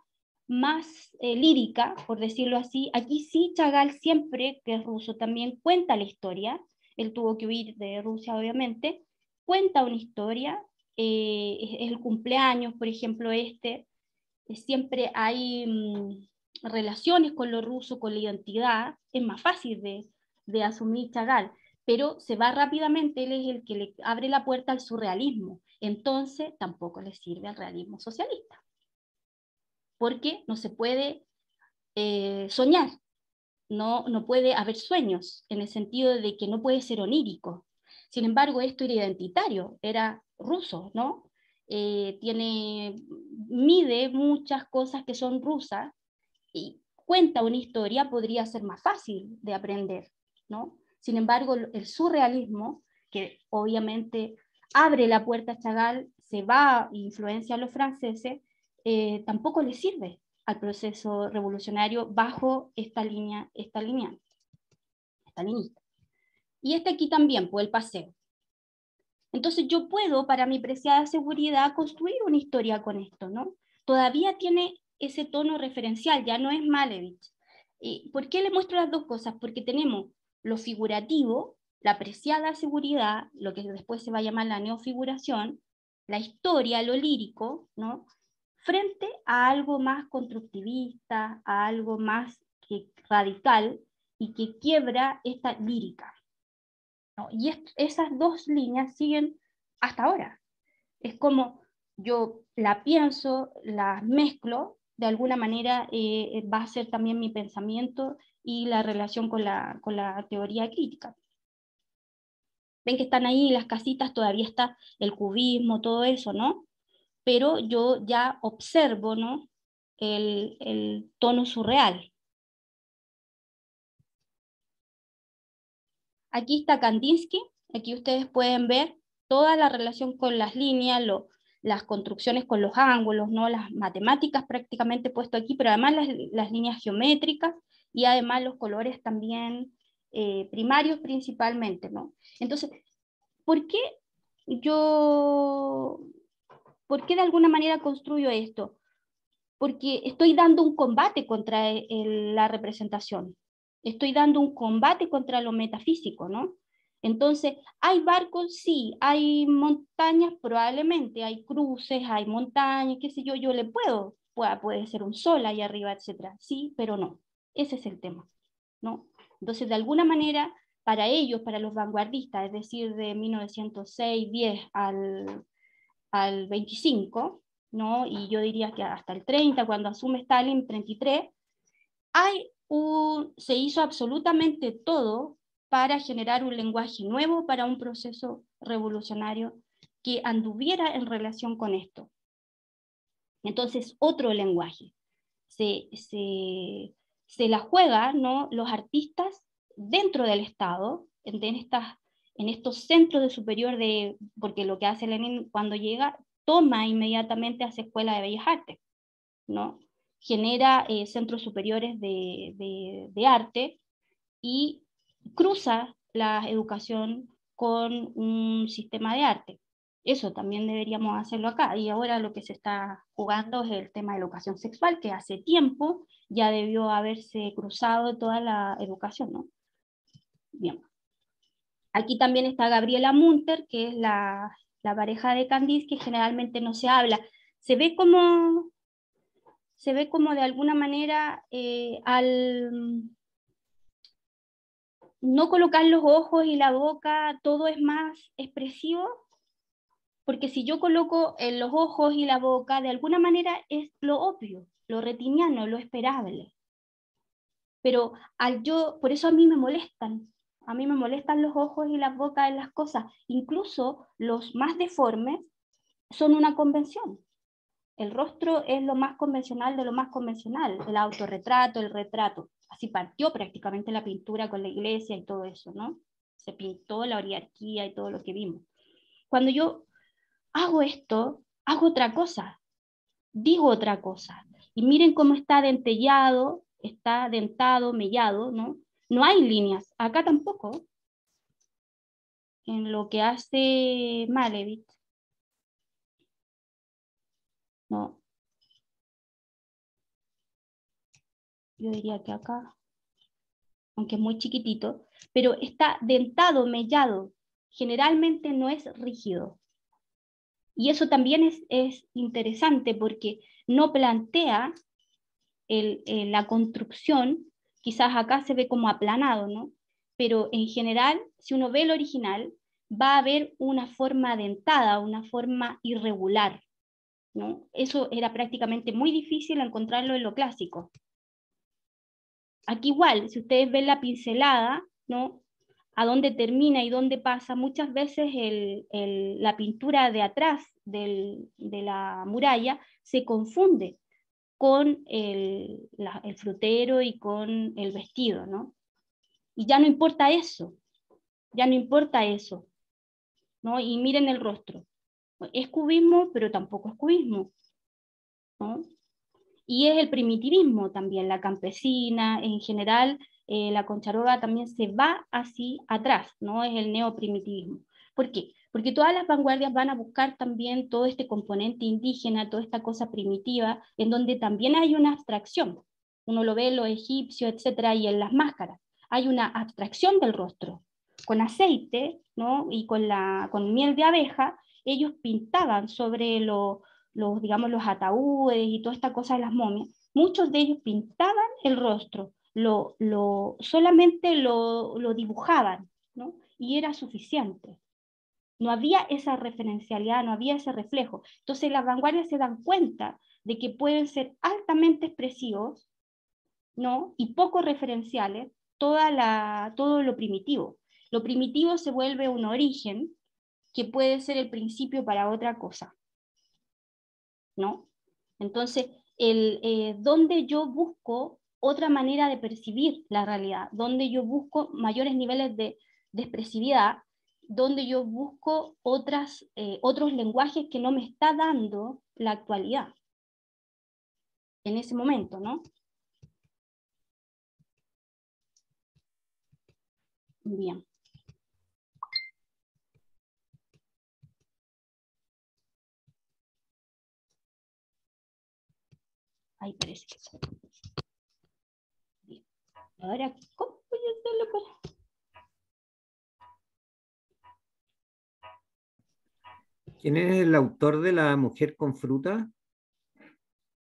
más lírica, por decirlo así. Aquí sí Chagall siempre, que es ruso también, cuenta la historia. Él tuvo que huir de Rusia, obviamente. Cuenta una historia, es el cumpleaños, por ejemplo, siempre hay relaciones con lo ruso, con la identidad. Es más fácil de asumir Chagall, pero se va rápidamente. Él es el que le abre la puerta al surrealismo. Entonces tampoco le sirve al realismo socialista, porque no se puede soñar, no puede haber sueños, en el sentido de que no puede ser onírico. Sin embargo, esto era identitario, era ruso, ¿no? Mide muchas cosas que son rusas y cuenta una historia, podría ser más fácil de aprender, ¿no? Sin embargo, el surrealismo, que obviamente abre la puerta a Chagall, se va a influencia a los franceses, tampoco le sirve al proceso revolucionario bajo esta línea, esta lineal. Y aquí también, pues el paseo. Entonces yo puedo, para mi preciada seguridad, construir una historia con esto, ¿no? Todavía tiene ese tono referencial, ya no es Malevich. ¿Por qué le muestro las dos cosas? Porque tenemos lo figurativo, la preciada seguridad, lo que después se va a llamar la neofiguración, la historia, lo lírico, ¿no?, frente a algo más constructivista, a algo más radical y que quiebra esta lírica, ¿no? Y esas dos líneas siguen hasta ahora. Es como yo la pienso, las mezclo, de alguna manera va a ser también mi pensamiento y la relación con la teoría crítica. Ven que están ahí las casitas, todavía está el cubismo, todo eso, ¿no? Pero yo ya observo, ¿no?, el tono surreal. Aquí está Kandinsky, aquí ustedes pueden ver toda la relación con las líneas, las construcciones con los ángulos, ¿no?, las matemáticas prácticamente puesto aquí, pero además las líneas geométricas y además los colores también primarios principalmente, ¿no? Entonces, ¿por qué de alguna manera construyo esto? Porque estoy dando un combate contra la representación, estoy dando un combate contra lo metafísico, ¿no? Entonces, ¿hay barcos? Sí. ¿Hay montañas? Probablemente. ¿Hay cruces? ¿Hay montañas? ¿Qué sé yo? Yo le puede ser un sol ahí arriba, etcétera. Sí, pero no. Ese es el tema, ¿no? Entonces, de alguna manera, para ellos, para los vanguardistas, es decir, de 1906-10 al 25, ¿no?, y yo diría que hasta el 30, cuando asume Stalin, 33, se hizo absolutamente todo para generar un lenguaje nuevo para un proceso revolucionario que anduviera en relación con esto. Entonces, otro lenguaje. Se la juega, ¿no?, los artistas dentro del Estado, en estas en estos centros de superior, porque lo que hace Lenin cuando llega, toma inmediatamente hacia Escuela de Bellas Artes, ¿no? Genera centros superiores de arte y cruza la educación con un sistema de arte. Eso también deberíamos hacerlo acá. Y ahora lo que se está jugando es el tema de la educación sexual, que hace tiempo ya debió haberse cruzado toda la educación, ¿no? Bien. Aquí también está Gabriela Munter, que es la pareja de Candice, que generalmente no se habla. Se ve como de alguna manera al no colocar los ojos y la boca, todo es más expresivo, porque si yo coloco los ojos y la boca, de alguna manera es lo obvio, lo retiniano, lo esperable. Pero por eso a mí me molestan los ojos y las bocas en las cosas, incluso los más deformes son una convención. El rostro es lo más convencional de lo más convencional, el autorretrato, el retrato. Así partió prácticamente la pintura con la iglesia y todo eso, ¿no? Se pintó la oligarquía y todo lo que vimos. Cuando yo hago esto, hago otra cosa, digo otra cosa. Y miren cómo está dentellado, está dentado, mellado, ¿no? No hay líneas, acá tampoco. En lo que hace Malevich, no. Yo diría que acá, aunque es muy chiquitito, pero está dentado, mellado, generalmente no es rígido. Y eso también es interesante porque no plantea la construcción, quizás acá se ve como aplanado, ¿no? Pero en general, si uno ve el original, va a haber una forma dentada, una forma irregular, ¿no? Eso era prácticamente muy difícil encontrarlo en lo clásico. Aquí igual, si ustedes ven la pincelada, ¿no? A dónde termina y dónde pasa, muchas veces la pintura de atrás de la muralla se confunde con el frutero y con el vestido, ¿no? Y ya no importa eso, ¿no? Y miren el rostro. Es cubismo, pero tampoco es cubismo, ¿no? Y es el primitivismo también, la campesina, en general, la Concharova también se va así atrás, ¿no? Es el neoprimitivismo. ¿Por qué? Porque todas las vanguardias van a buscar también todo este componente indígena, toda esta cosa primitiva, en donde también hay una abstracción. Uno lo ve en los egipcios, etcétera, y en las máscaras. Hay una abstracción del rostro. Con aceite, ¿no? Y con miel de abeja, ellos pintaban sobre digamos, los ataúdes y toda esta cosa de las momias. Muchos de ellos pintaban el rostro, solamente lo dibujaban, ¿no? Y era suficiente. No había esa referencialidad, no había ese reflejo. Entonces las vanguardias se dan cuenta de que pueden ser altamente expresivos, ¿no? Y poco referenciales todo lo primitivo. Lo primitivo se vuelve un origen que puede ser el principio para otra cosa, ¿no? Entonces, donde yo busco otra manera de percibir la realidad, donde yo busco mayores niveles de expresividad, donde yo busco otros lenguajes que no me está dando la actualidad en ese momento, ¿no? Bien. Ahí parece que está. Bien. Ahora, ¿cómo voy a hacerlo para...? ¿Quién es el autor de La mujer con fruta?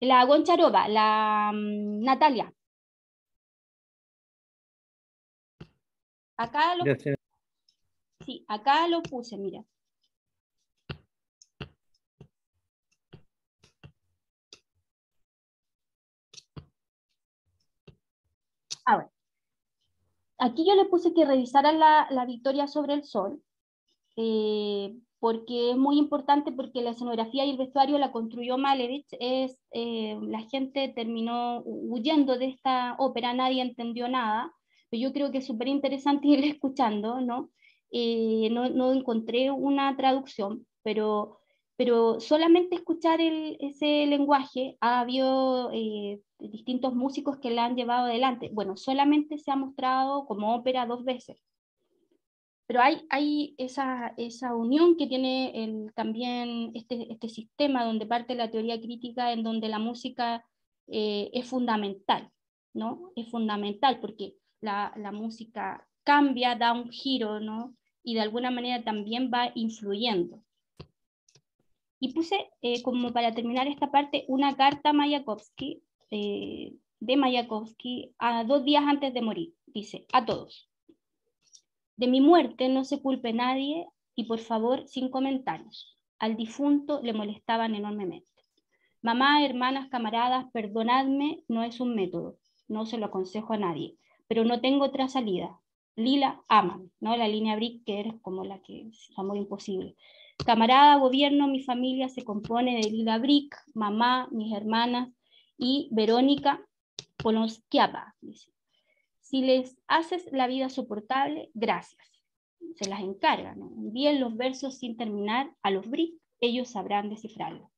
La Goncharova, la Natalia. Acá lo, Gracias. sí, acá lo puse, mira. Ahora, aquí yo le puse que revisaran la Victoria sobre el Sol, porque es muy importante, porque la escenografía y el vestuario la construyó Malevich. La gente terminó huyendo de esta ópera, nadie entendió nada, pero yo creo que es súper interesante ir escuchando, ¿no? no encontré una traducción, pero solamente escuchar ese lenguaje, ha habido distintos músicos que la han llevado adelante. Bueno, solamente se ha mostrado como ópera 2 veces. Pero hay esa unión que tiene también este sistema donde parte la teoría crítica, en donde la música es fundamental, ¿no? Es fundamental porque la música cambia, da un giro, ¿no? Y de alguna manera también va influyendo. Y puse, como para terminar esta parte, una carta a Mayakovsky, de Mayakovsky, a 2 días antes de morir. Dice: a todos, de mi muerte no se culpe nadie y por favor sin comentarios. Al difunto le molestaban enormemente. Mamá, hermanas, camaradas, perdonadme, no es un método, no se lo aconsejo a nadie, pero no tengo otra salida. Lila, ámame, ¿no? La línea Brick, que eres como la que es amor imposible. Camarada, gobierno, mi familia se compone de Lila Brick, mamá, mis hermanas y Verónica Polonskiapa, dice. Si les haces la vida soportable, gracias. Se las encarga, ¿no? Envíen los versos sin terminar a los Brick, ellos sabrán descifrarlo.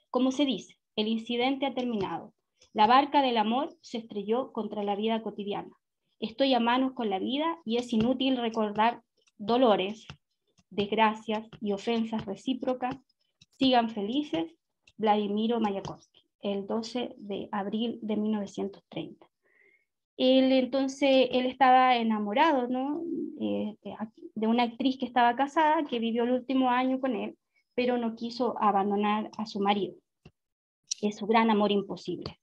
Como se dice, el incidente ha terminado. La barca del amor se estrelló contra la vida cotidiana. Estoy a manos con la vida y es inútil recordar dolores, desgracias y ofensas recíprocas. Sigan felices. Vladimiro Mayakovsky, el 12 de abril de 1930. Él estaba enamorado, ¿no? De una actriz que estaba casada, que vivió el último año con él, pero no quiso abandonar a su marido. Es su gran amor imposible.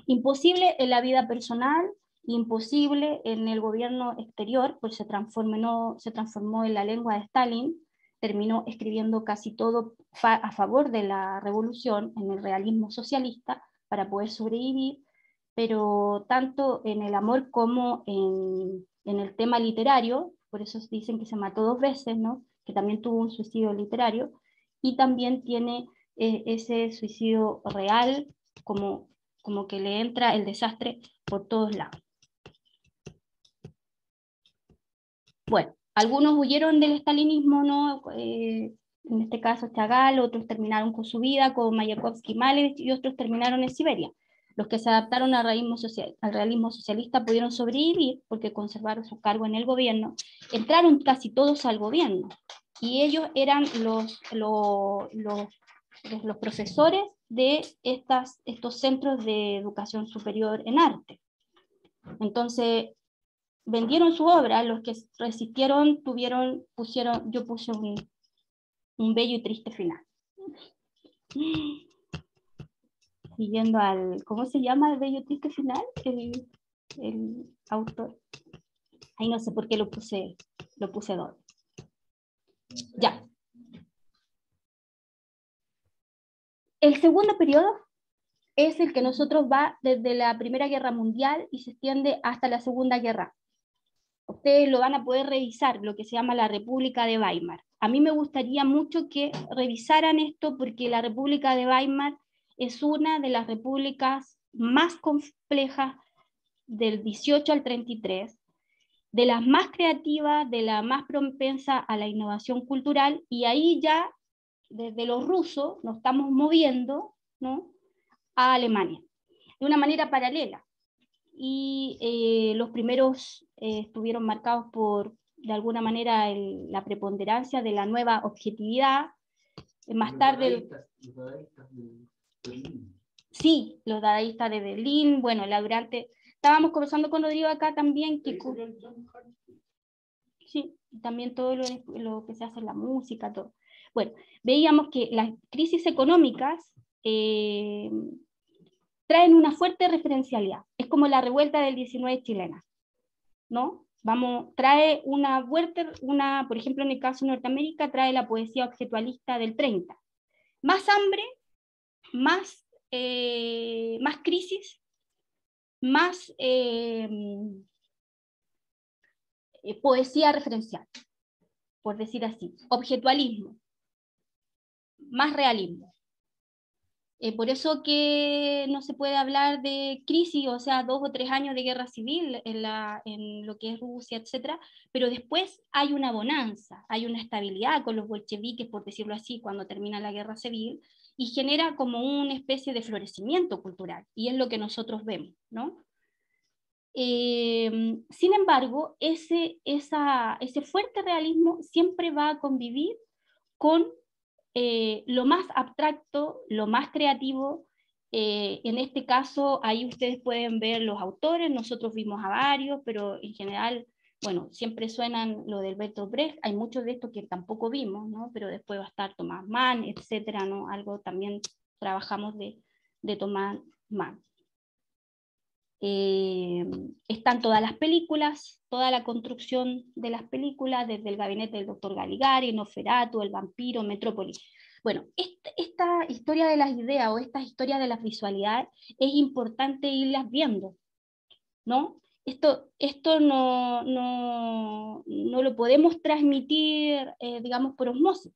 Imposible en la vida personal, imposible en el gobierno exterior, pues se transformó en la lengua de Stalin, terminó escribiendo casi todo a favor de la revolución, en el realismo socialista, para poder sobrevivir, pero tanto en el amor como en el tema literario, por eso dicen que se mató 2 veces, ¿no? Que también tuvo un suicidio literario, y también tiene ese suicidio real, como que le entra el desastre por todos lados. Bueno, algunos huyeron del estalinismo, ¿no? En este caso Chagall, otros terminaron con su vida, como Mayakovsky y Malevich, y otros terminaron en Siberia. Los que se adaptaron al realismo socialista pudieron sobrevivir porque conservaron su cargo en el gobierno. Entraron casi todos al gobierno, y ellos eran los profesores de estos centros de educación superior en arte. Entonces, vendieron su obra, los que resistieron yo puse un bello y triste final. Siguiendo ¿cómo se llama el bello y triste final? El autor. Ahí no sé por qué lo puse doble. Ya. El segundo periodo es el que nosotros va desde la Primera Guerra Mundial y se extiende hasta la Segunda Guerra. Ustedes lo van a poder revisar, lo que se llama la República de Weimar. A mí me gustaría mucho que revisaran esto, porque la República de Weimar es una de las repúblicas más complejas del 18 al 33, de las más creativas, de la más propensa a la innovación cultural, y ahí ya, desde los rusos, nos estamos moviendo, ¿no?, a Alemania, de una manera paralela. Y los primeros estuvieron marcados por, de alguna manera, la preponderancia de la nueva objetividad. Más tarde... Sí, los dadaístas de Berlín. Bueno, estábamos conversando con Rodrigo acá también, que... Sí, también todo lo que se hace en la música, todo. Bueno, veíamos que las crisis económicas traen una fuerte referencialidad. Es como la revuelta del 19 chilena, ¿no? Trae por ejemplo, en el caso de Norteamérica, trae la poesía objetualista del 30. Más hambre, más crisis, más poesía referencial, por decir así. Objetualismo, más realismo. Por eso que no se puede hablar de crisis, o sea, 2 o 3 años de guerra civil en lo que es Rusia, etcétera, pero después hay una bonanza, hay una estabilidad con los bolcheviques, por decirlo así, cuando termina la guerra civil, y genera como una especie de florecimiento cultural, y es lo que nosotros vemos, ¿no? Sin embargo, ese fuerte realismo siempre va a convivir con lo más abstracto, lo más creativo. En este caso, ahí ustedes pueden ver los autores, nosotros vimos a varios, pero en general, bueno, siempre suenan lo del Bertolt Brecht, hay muchos de estos que tampoco vimos, ¿no? Pero después va a estar Thomas Mann, etcétera, ¿no? Algo también trabajamos de Thomas Mann. Están todas las películas, toda la construcción de las películas, desde el gabinete del Dr. Caligari, Nosferatu, El vampiro, Metrópolis. Bueno, esta historia de las ideas o esta historia de las visualidades es importante irlas viendo, ¿no? Esto no lo podemos transmitir, digamos, por osmosis.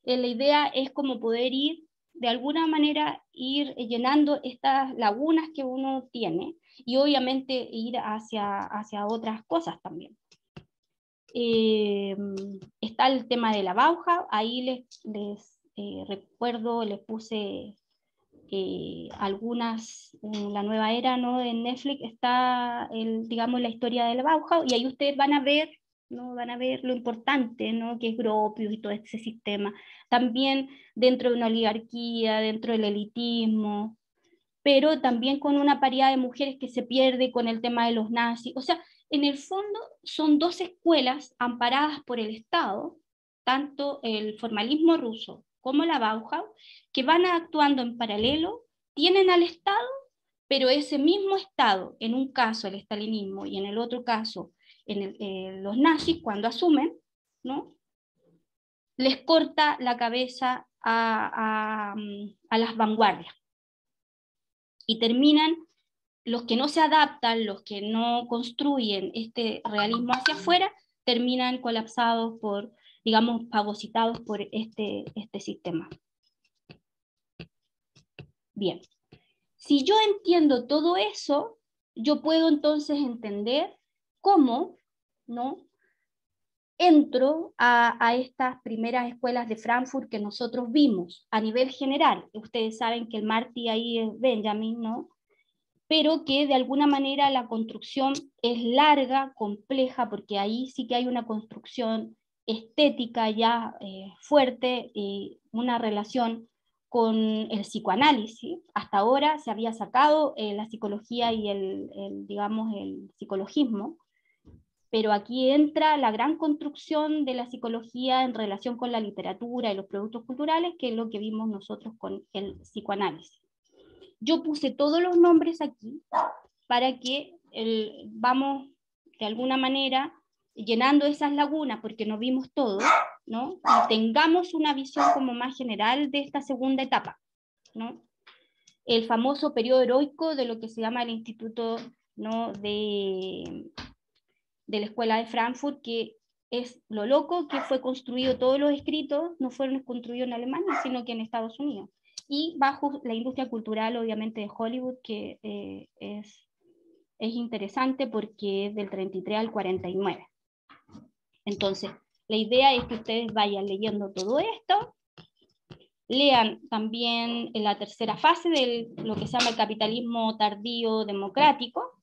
La idea es como poder ir, de alguna manera, ir llenando estas lagunas que uno tiene, y obviamente ir hacia otras cosas también. Está el tema de la Bauhaus, ahí les recuerdo, les puse algunas, en la nueva era, ¿no? En Netflix está, digamos, la historia de la Bauhaus, y ahí ustedes van a ver, ¿no? Van a ver lo importante, ¿no? Que es Gropius y todo ese sistema. También dentro de una oligarquía, dentro del elitismo, pero también con una paridad de mujeres que se pierde con el tema de los nazis. O sea, en el fondo son dos escuelas amparadas por el Estado, tanto el formalismo ruso como la Bauhaus, que van actuando en paralelo, tienen al Estado, pero ese mismo Estado, en un caso el estalinismo y en el otro caso los nazis, cuando asumen, ¿no? Les corta la cabeza a las vanguardias. Y terminan, los que no se adaptan, los que no construyen este realismo hacia afuera, terminan colapsados por, digamos, fagocitados por este sistema. Bien, si yo entiendo todo eso, yo puedo entonces entender cómo, ¿no? Entro a estas primeras escuelas de Frankfurt que nosotros vimos a nivel general. Ustedes saben que el Martí ahí es Benjamin, ¿no? Pero que de alguna manera la construcción es larga, compleja, porque ahí sí que hay una construcción estética ya fuerte, una relación con el psicoanálisis. Hasta ahora se había sacado la psicología y digamos, el psicologismo, pero aquí entra la gran construcción de la psicología en relación con la literatura y los productos culturales, que es lo que vimos nosotros con el psicoanálisis. Yo puse todos los nombres aquí para que vamos de alguna manera llenando esas lagunas, porque no vimos todo, ¿no? Y tengamos una visión como más general de esta segunda etapa, ¿no? El famoso periodo heroico de lo que se llama el Instituto, ¿no? de la Escuela de Frankfurt, que es lo loco que fue construido, todos los escritos no fueron construidos en Alemania, sino que en Estados Unidos. Y bajo la industria cultural, obviamente, de Hollywood, que es interesante porque es del 33 al 49. Entonces, la idea es que ustedes vayan leyendo todo esto, lean también en la tercera fase de lo que se llama el capitalismo tardío democrático,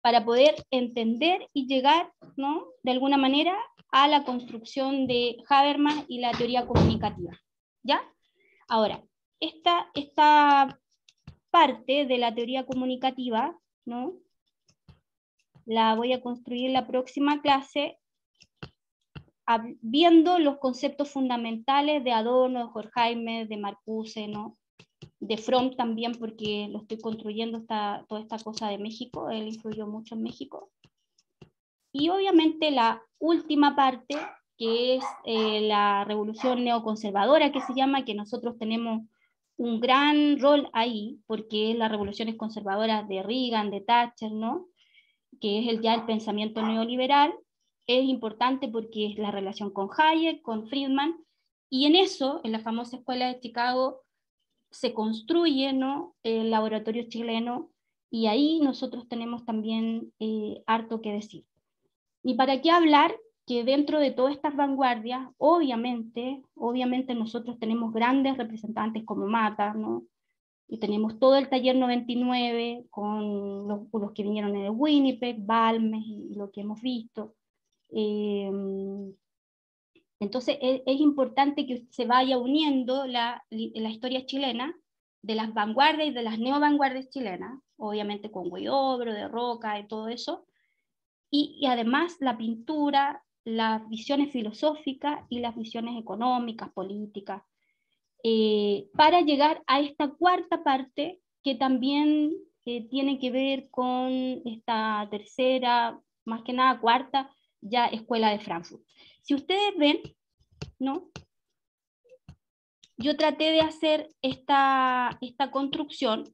para poder entender y llegar, ¿no? De alguna manera a la construcción de Habermas y la teoría comunicativa. ¿Ya? Ahora, esta parte de la teoría comunicativa, ¿no? La voy a construir en la próxima clase viendo los conceptos fundamentales de Adorno, de Horkheimer, de Marcuse, ¿no? De Fromm también, porque lo estoy construyendo toda esta cosa de México, él influyó mucho en México. Y obviamente la última parte, que es la revolución neoconservadora, que se llama, que nosotros tenemos un gran rol ahí, porque es las revoluciones conservadoras de Reagan, de Thatcher, ¿no? Que es ya el pensamiento neoliberal. Es importante porque es la relación con Hayek, con Friedman, y en eso, en la famosa escuela de Chicago, se construye, ¿no?, el laboratorio chileno, y ahí nosotros tenemos también harto que decir. ¿Y para qué hablar? Que dentro de todas estas vanguardias, obviamente nosotros tenemos grandes representantes como Mata, ¿no? Y tenemos todo el taller 99 con los que vinieron de Winnipeg, Balmes y lo que hemos visto. Entonces es importante que se vaya uniendo la historia chilena de las vanguardias y de las neovanguardias chilenas, obviamente con Huidobro, de Roca y todo eso, y además la pintura, las visiones filosóficas y las visiones económicas, políticas, para llegar a esta cuarta parte que también tiene que ver con esta tercera, más que nada cuarta, ya Escuela de Frankfurt. Si ustedes ven, ¿no?, yo traté de hacer esta construcción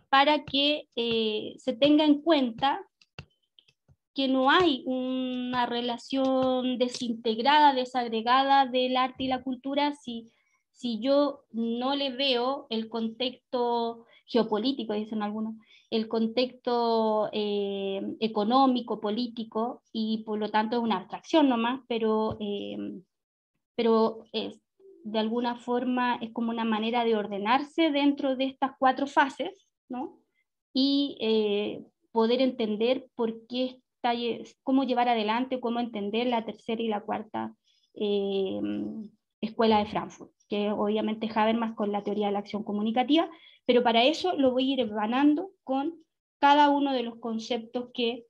para que se tenga en cuenta que no hay una relación desintegrada, desagregada del arte y la cultura si yo no le veo el contexto geopolítico, dicen algunos, el contexto económico, político, y por lo tanto es una abstracción nomás, pero de alguna forma es como una manera de ordenarse dentro de estas cuatro fases, ¿no?, y poder entender por qué cómo llevar adelante, cómo entender la tercera y la cuarta Escuela de Frankfurt, que obviamente es Habermas con la teoría de la acción comunicativa, pero para eso lo voy a ir ganando con cada uno de los conceptos que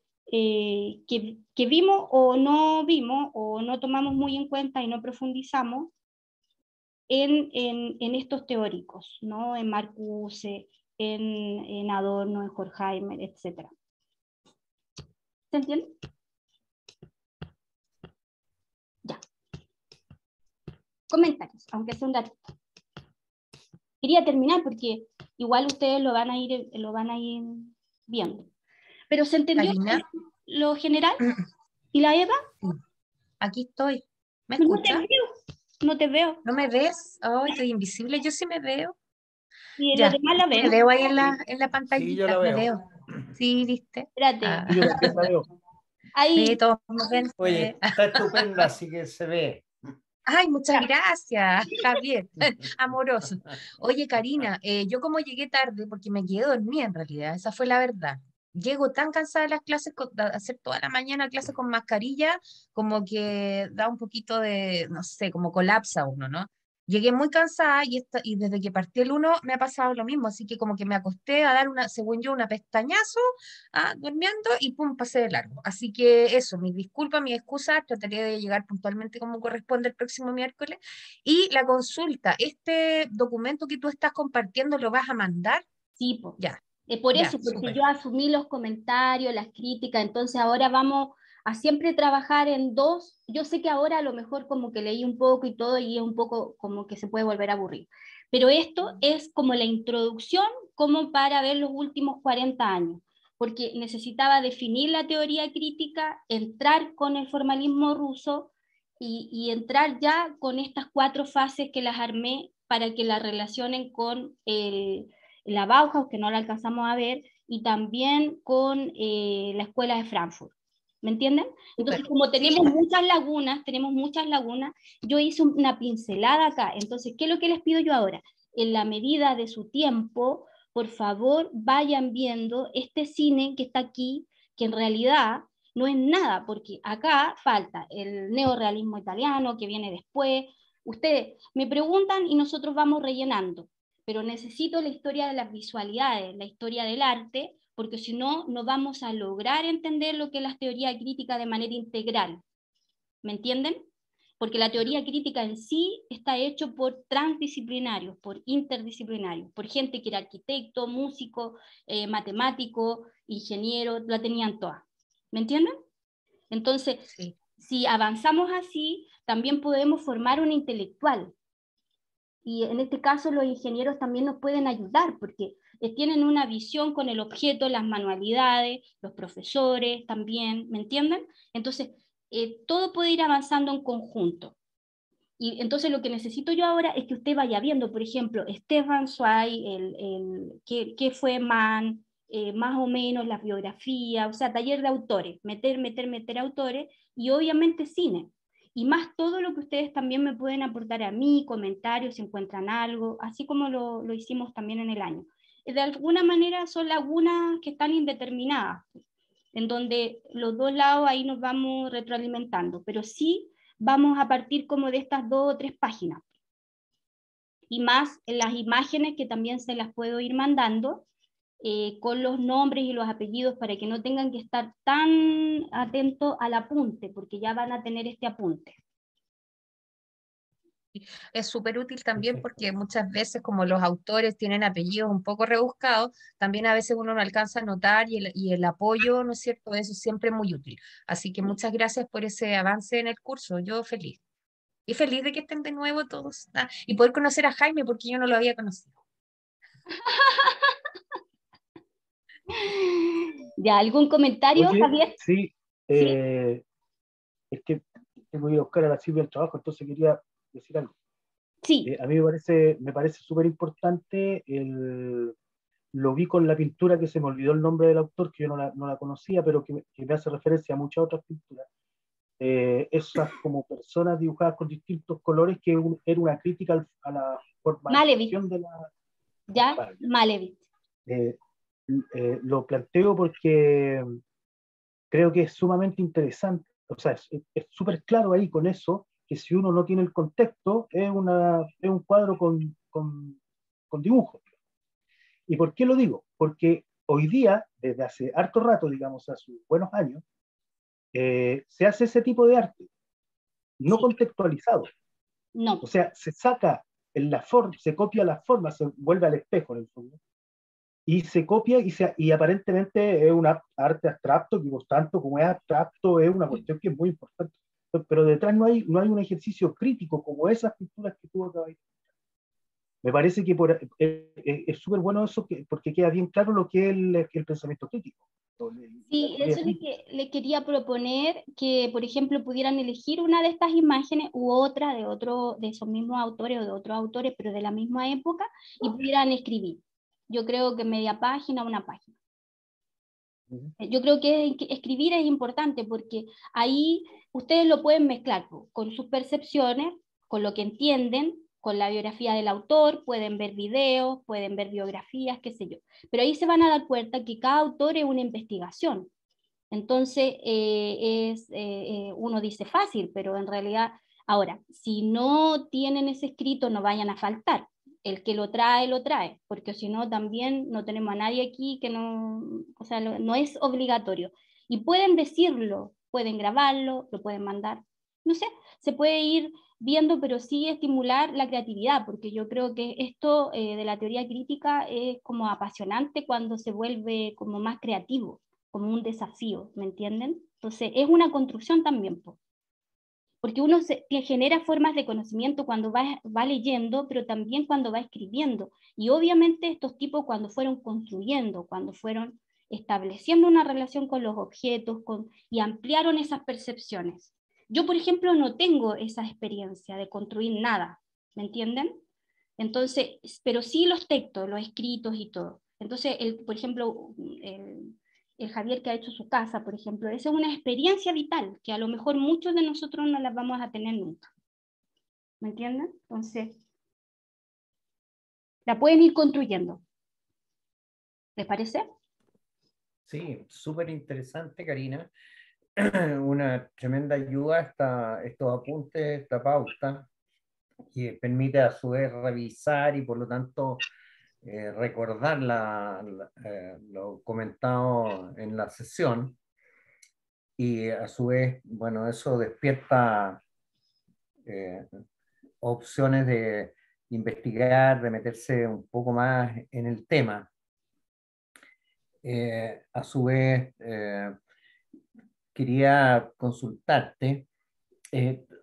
vimos o no tomamos muy en cuenta y no profundizamos en estos teóricos, ¿no?, en Marcuse, en Adorno, en Horkheimer, etc. ¿Se entiende? Ya. Comentarios, aunque sea un ratito. Quería terminar porque igual ustedes lo van a ir viendo. Pero ¿se entendió Karina, lo general? ¿Y la Eva? aquí estoy. ¿Me No te escuchas? veo. No te veo. ¿No me ves? Oh, estoy invisible. Yo sí me veo. Y los Ya, demás la me ven. veo ahí en la pantallita. Sí, yo la Me veo. veo. Sí, ¿viste? Espérate. Ah, Yo también la veo. Ahí. sí, todos me ven. Oye, está estupenda, así que se ve. Ay, muchas gracias, Javier, amoroso. Oye, Karina, yo como llegué tarde, porque me quedé dormida en realidad, esa fue la verdad. Llego tan cansada de las clases, de hacer toda la mañana clases con mascarilla, como que da un poquito de, no sé, como colapsa uno, ¿no? Llegué muy cansada y desde que partí el 1 me ha pasado lo mismo, así que como que me acosté a dar una, según yo, una pestañazo, durmiendo y pum, pasé de largo. Así que eso, mis disculpas, mis excusas, trataré de llegar puntualmente como corresponde el próximo miércoles. Y la consulta, ¿este documento que tú estás compartiendo lo vas a mandar? Sí, po. Ya, Por ya, eso, porque súper. yo asumí los comentarios, las críticas, entonces ahora vamos a siempre trabajar en dos. Yo sé que ahora a lo mejor como que leí un poco y todo y es un poco como que se puede volver a aburrir, pero esto es como la introducción como para ver los últimos 40 años, porque necesitaba definir la teoría crítica, entrar con el formalismo ruso y entrar ya con estas cuatro fases que las armé para que la relacionen con la Bauhaus, que no la alcanzamos a ver, y también con la Escuela de Frankfurt. ¿Me entienden? Entonces, como tenemos muchas lagunas, yo hice una pincelada acá. Entonces, ¿qué es lo que les pido yo ahora? En la medida de su tiempo, por favor, vayan viendo este cine que está aquí, que en realidad no es nada, porque acá falta el neorrealismo italiano, que viene después. Ustedes me preguntan y nosotros vamos rellenando, pero necesito la historia de las visualidades, la historia del arte, porque si no, no vamos a lograr entender lo que es la teoría crítica de manera integral. ¿Me entienden? Porque la teoría crítica en sí está hecho por transdisciplinarios, por interdisciplinarios, por gente que era arquitecto, músico, matemático, ingeniero, la tenían todas. ¿Me entienden? Entonces, Sí. Si avanzamos así, también podemos formar un intelectual. Y en este caso los ingenieros también nos pueden ayudar, porque tienen una visión con el objeto, las manualidades, los profesores también, ¿me entienden? Entonces, todo puede ir avanzando en conjunto. Y entonces lo que necesito yo ahora es que usted vaya viendo, por ejemplo, Stefan Zweig, qué fue Mann, más o menos la biografía, o sea, taller de autores, meter autores, y obviamente cine. Y más todo lo que ustedes también me pueden aportar a mí, comentarios, si encuentran algo, así como lo hicimos también en el año. De alguna manera son lagunas que están indeterminadas, en donde los dos lados ahí nos vamos retroalimentando, pero sí vamos a partir como de estas 2 o 3 páginas. Y más en las imágenes que también se las puedo ir mandando, con los nombres y los apellidos para que no tengan que estar tan atentos al apunte, porque ya van a tener este apunte. Es súper útil también porque muchas veces como los autores tienen apellidos un poco rebuscados, también a veces uno no alcanza a notar y el apoyo, ¿no es cierto? Eso es siempre muy útil. Así que muchas gracias por ese avance en el curso. Yo feliz. Y feliz de que estén de nuevo todos. Y poder conocer a Jaime porque yo no lo había conocido. ¿Ya algún comentario, Oye, Javier? sí, Sí, es que tengo que ir a buscar a la Silvia al trabajo, entonces quería decir algo. sí, A mí me parece súper importante, lo vi con la pintura que se me olvidó el nombre del autor, que yo no la conocía, pero que me hace referencia a muchas otras pinturas. Esas como personas dibujadas con distintos colores, que era una crítica a la Malevich, formalización de la... ya, Vale. Malevich. Eh, lo planteo porque creo que es sumamente interesante, o sea, es súper claro ahí con eso, que si uno no tiene el contexto, es un cuadro con dibujos. ¿Y por qué lo digo? Porque hoy día, desde hace harto rato, digamos, hace buenos años, se hace ese tipo de arte, no Sí. contextualizado. No, O sea, se saca en la forma, se copia la forma, se vuelve al espejo en el fondo, y se copia y aparentemente es un arte abstracto, que por tanto, como es abstracto, es una cuestión que es muy importante. Pero detrás no hay un ejercicio crítico como esas pinturas que tuvo acá. Me parece que es súper bueno eso, porque queda bien claro lo que es el pensamiento crítico. La sí, teoría eso crítica. le quería proponer que, por ejemplo, pudieran elegir una de estas imágenes u otra de esos mismos autores o de otros autores, pero de la misma época, y pudieran escribir. Yo creo que media página, una página. Yo creo que escribir es importante porque ahí ustedes lo pueden mezclar con sus percepciones, con lo que entienden, con la biografía del autor, pueden ver videos, pueden ver biografías, qué sé yo. Pero ahí se van a dar cuenta que cada autor es una investigación. Entonces, uno dice fácil, pero en realidad, ahora, si no tienen ese escrito, no vayan a faltar. El que lo trae, porque si no, también no tenemos a nadie aquí que no, o sea, no es obligatorio. Y pueden decirlo, pueden grabarlo, lo pueden mandar. No sé, se puede ir viendo, pero sí estimular la creatividad, porque yo creo que esto de la teoría crítica es como apasionante cuando se vuelve como más creativo, como un desafío, ¿me entienden? Entonces, es una construcción también, porque uno genera formas de conocimiento cuando va leyendo, pero también cuando va escribiendo. Y obviamente estos tipos cuando fueron construyendo, cuando fueron estableciendo una relación con los objetos y ampliaron esas percepciones. Yo, por ejemplo, no tengo esa experiencia de construir nada, ¿me entienden? Entonces, pero sí los textos, los escritos y todo. Entonces, por ejemplo, el Javier que ha hecho su casa, por ejemplo, esa es una experiencia vital que a lo mejor muchos de nosotros no la vamos a tener nunca. ¿Me entienden? Entonces, la pueden ir construyendo. ¿Les parece? Sí, súper interesante, Karina. Una tremenda ayuda estos apuntes, esta pauta, que permite a su vez revisar y por lo tanto recordar lo comentado en la sesión. Y a su vez, bueno, eso despierta eh, opciones de investigar, de meterse un poco más en el tema. A su vez, quería consultarte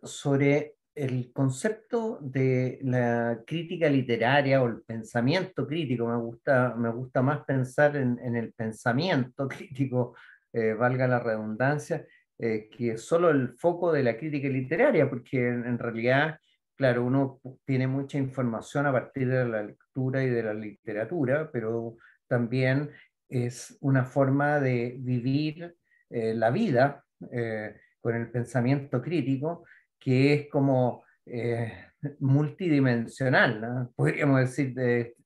sobre el concepto de la crítica literaria o el pensamiento crítico. Me gusta más pensar en el pensamiento crítico, valga la redundancia, que solo el foco de la crítica literaria, porque en realidad claro, uno tiene mucha información a partir de la lectura y de la literatura, pero también es una forma de vivir la vida con el pensamiento crítico, que es como multidimensional, ¿no? Podríamos decir,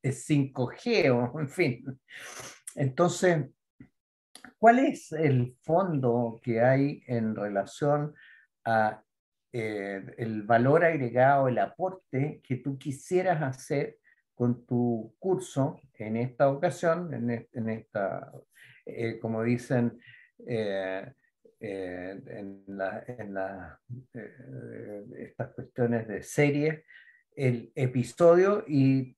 es 5G, o en fin. Entonces, ¿cuál es el fondo que hay en relación a el valor agregado, el aporte que tú quisieras hacer con tu curso en esta ocasión, en esta, como dicen, estas cuestiones de serie, el episodio y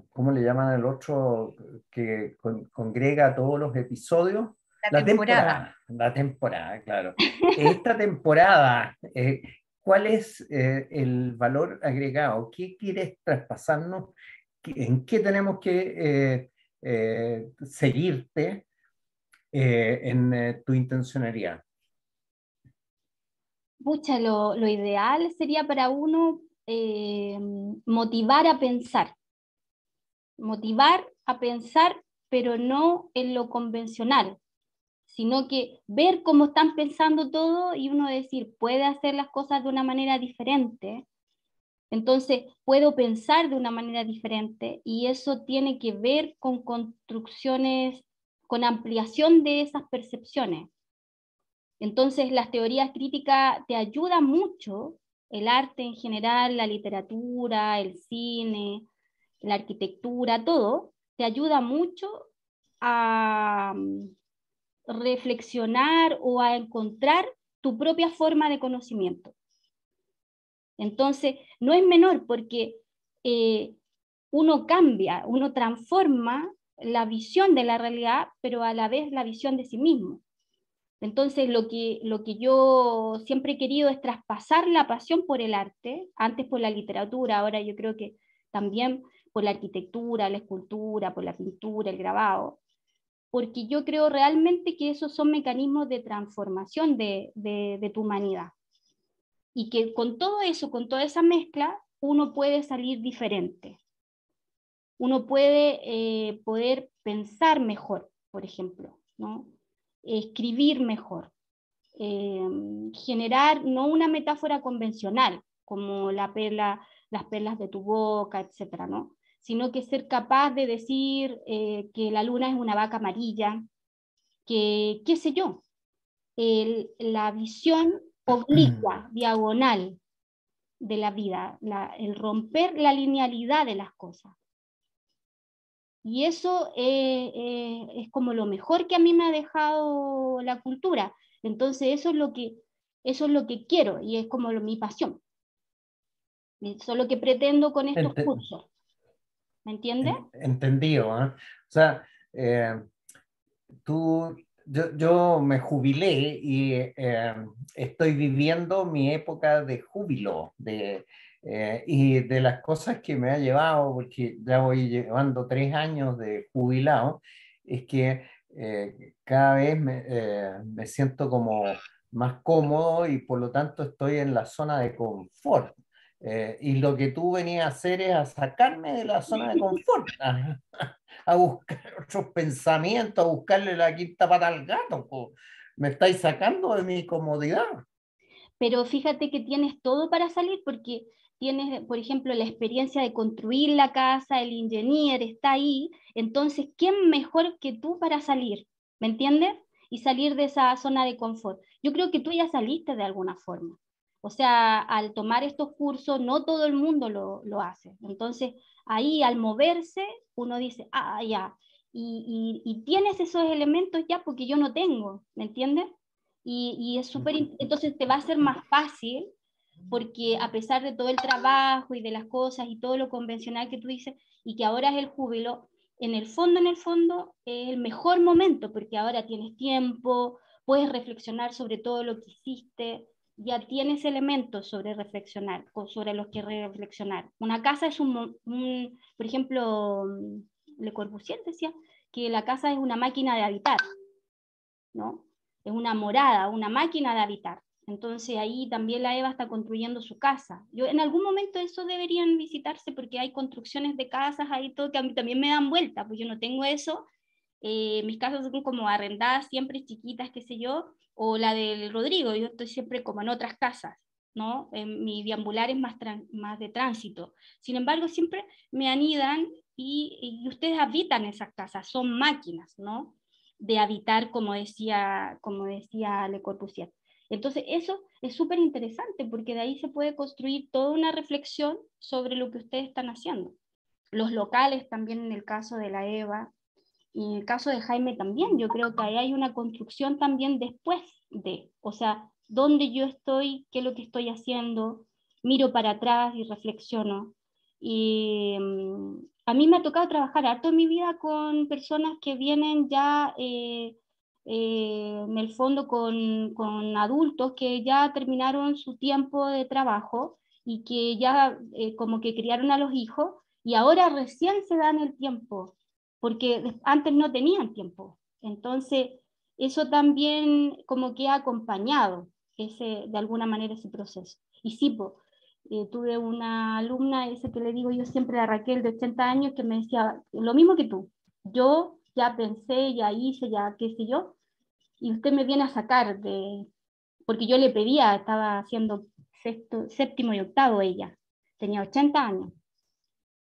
¿cómo le llaman al otro que congrega todos los episodios? La temporada. La temporada, claro. Esta temporada, ¿cuál es el valor agregado? ¿Qué quieres traspasarnos? ¿En qué tenemos que seguirte en tu intencionalidad? Pucha, lo ideal sería para uno motivar a pensar, pero no en lo convencional, sino que ver cómo están pensando todo y uno decir, puede hacer las cosas de una manera diferente, entonces puedo pensar de una manera diferente y eso tiene que ver con construcciones, con ampliación de esas percepciones. Entonces las teorías críticas te ayudan mucho, el arte en general, la literatura, el cine, la arquitectura, todo, te ayuda mucho a reflexionar o a encontrar tu propia forma de conocimiento. Entonces, no es menor porque uno cambia, uno transforma la visión de la realidad, pero a la vez la visión de sí mismo. Entonces, lo que yo siempre he querido es traspasar la pasión por el arte, antes por la literatura, ahora yo creo que también por la arquitectura, la escultura, por la pintura, el grabado, porque yo creo realmente que esos son mecanismos de transformación de tu humanidad. Y que con todo eso, con toda esa mezcla, uno puede salir diferente. Uno puede poder pensar mejor, por ejemplo, ¿no? Escribir mejor, generar no una metáfora convencional, como las perlas de tu boca, etcétera, ¿no? Sino que ser capaz de decir que la luna es una vaca amarilla, que, qué sé yo, la visión oblicua, diagonal de la vida, el romper la linealidad de las cosas. Y eso es como lo mejor que a mí me ha dejado la cultura. Entonces eso es lo que quiero y es como mi pasión. Eso es lo que pretendo con estos cursos. ¿Me entiendes? Entendido, ¿eh? O sea, yo me jubilé y estoy viviendo mi época de júbilo, y de las cosas que me ha llevado, porque ya voy llevando 3 años de jubilado, es que cada vez me siento como más cómodo y por lo tanto estoy en la zona de confort. Y lo que tú venías a hacer es a sacarme de la zona de confort, a buscar otros pensamientos, a buscarle la quinta pata al gato. Po. Me estáis sacando de mi comodidad. Pero fíjate que tienes todo para salir porque tienes, por ejemplo, la experiencia de construir la casa, el ingeniero está ahí, entonces, ¿quién mejor que tú para salir? ¿Me entiendes? Y salir de esa zona de confort. Yo creo que tú ya saliste de alguna forma. O sea, al tomar estos cursos, no todo el mundo lo hace. Entonces, ahí al moverse, uno dice, ah, ya, y tienes esos elementos ya porque yo no tengo, ¿me entiendes? Y es súper, entonces te va a ser más fácil porque a pesar de todo el trabajo y de las cosas y todo lo convencional que tú dices y que ahora es el júbilo, en el fondo es el mejor momento porque ahora tienes tiempo, puedes reflexionar sobre todo lo que hiciste, ya tienes elementos sobre reflexionar, sobre los que reflexionar. Una casa es por ejemplo, Le Corbusier decía que la casa es una máquina de habitar, ¿no? Es una morada, una máquina de habitar. Entonces ahí también la Eva está construyendo su casa. Yo en algún momento eso deberían visitarse porque hay construcciones de casas ahí todo que a mí también me dan vuelta, pues yo no tengo eso. Mis casas son como arrendadas, siempre chiquitas, qué sé yo, o la del Rodrigo, yo estoy siempre como en otras casas, ¿no? Mi deambular es más de tránsito. Sin embargo, siempre me anidan y ustedes habitan esas casas, son máquinas, ¿no? De habitar, como decía Le Corbusier. Entonces, eso es súper interesante porque de ahí se puede construir toda una reflexión sobre lo que ustedes están haciendo. Los locales también en el caso de la Eva, y en el caso de Jaime también, yo creo que ahí hay una construcción también después de, o sea, dónde yo estoy, qué es lo que estoy haciendo, miro para atrás y reflexiono. Y a mí me ha tocado trabajar harto en mi vida con personas que vienen ya en el fondo con adultos que ya terminaron su tiempo de trabajo y que ya como que criaron a los hijos y ahora recién se dan el tiempo porque antes no tenían tiempo. Entonces, eso también como que ha acompañado de alguna manera ese proceso. Y sí, tuve una alumna, esa que le digo yo siempre a Raquel, de 80 años, que me decía lo mismo que tú. Yo ya pensé, ya hice, ya qué sé yo, y usted me viene a sacar porque yo le pedía, estaba haciendo séptimo y octavo ella, tenía 80 años,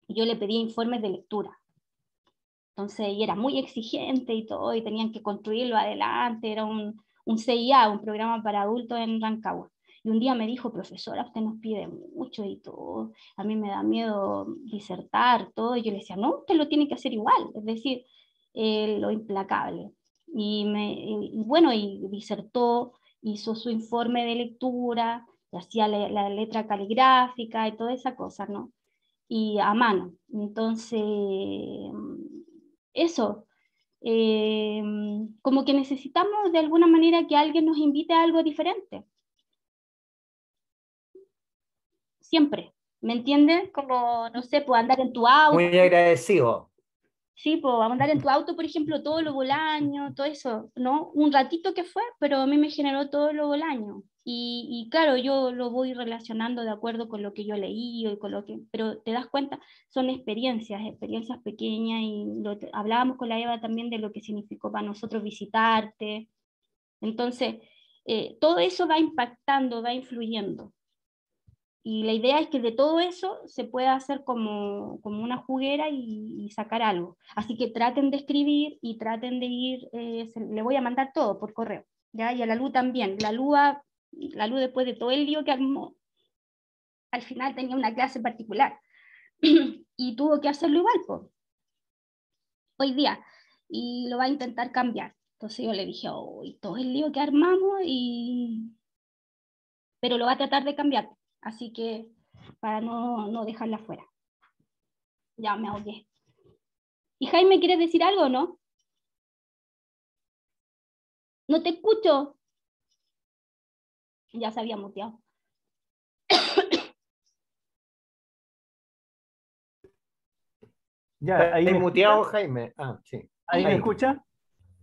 y yo le pedía informes de lectura. Entonces, y era muy exigente y todo, y tenían que construirlo adelante, era un CIA, un programa para adultos en Rancagua. Y un día me dijo, profesora, usted nos pide mucho y todo, a mí me da miedo disertar, todo, y yo le decía, no, usted lo tiene que hacer igual, es decir, lo implacable. Y bueno, y disertó, hizo su informe de lectura, y hacía la letra caligráfica y toda esa cosa, ¿no? Y a mano. Entonces, eso, eh, como que necesitamos de alguna manera que alguien nos invite a algo diferente, siempre, ¿me entiendes? Como, no sé, pues andar en tu auto, Muy agradecido. sí, pues andar en tu auto, por ejemplo, todo lo bolaño, todo eso, ¿no? Un ratito que fue, pero a mí me generó todo lo bolaño. Y claro, yo lo voy relacionando de acuerdo con lo que yo leí y con lo que, pero te das cuenta, son experiencias pequeñas y hablábamos con la Eva también de lo que significó para nosotros visitarte. Entonces, todo eso va impactando, va influyendo. Y la idea es que de todo eso se pueda hacer como una juguera y sacar algo. Así que traten de escribir y traten de ir, le voy a mandar todo por correo, ¿ya? Y a la Lu también. La Lu después de todo el lío que armó, al final tenía una clase particular y tuvo que hacerlo igual, pues, hoy día, y lo va a intentar cambiar. Entonces yo le dije, oh, y todo el lío que armamos, pero lo va a tratar de cambiar. Así que para no dejarla fuera. Ya me ahogué. ¿Y Jaime, quieres decir algo o no? No te escucho. Ya se había muteado. Ya, ahí me muteado, escucha. Jaime. Ah, sí. ¿Ahí me escucha?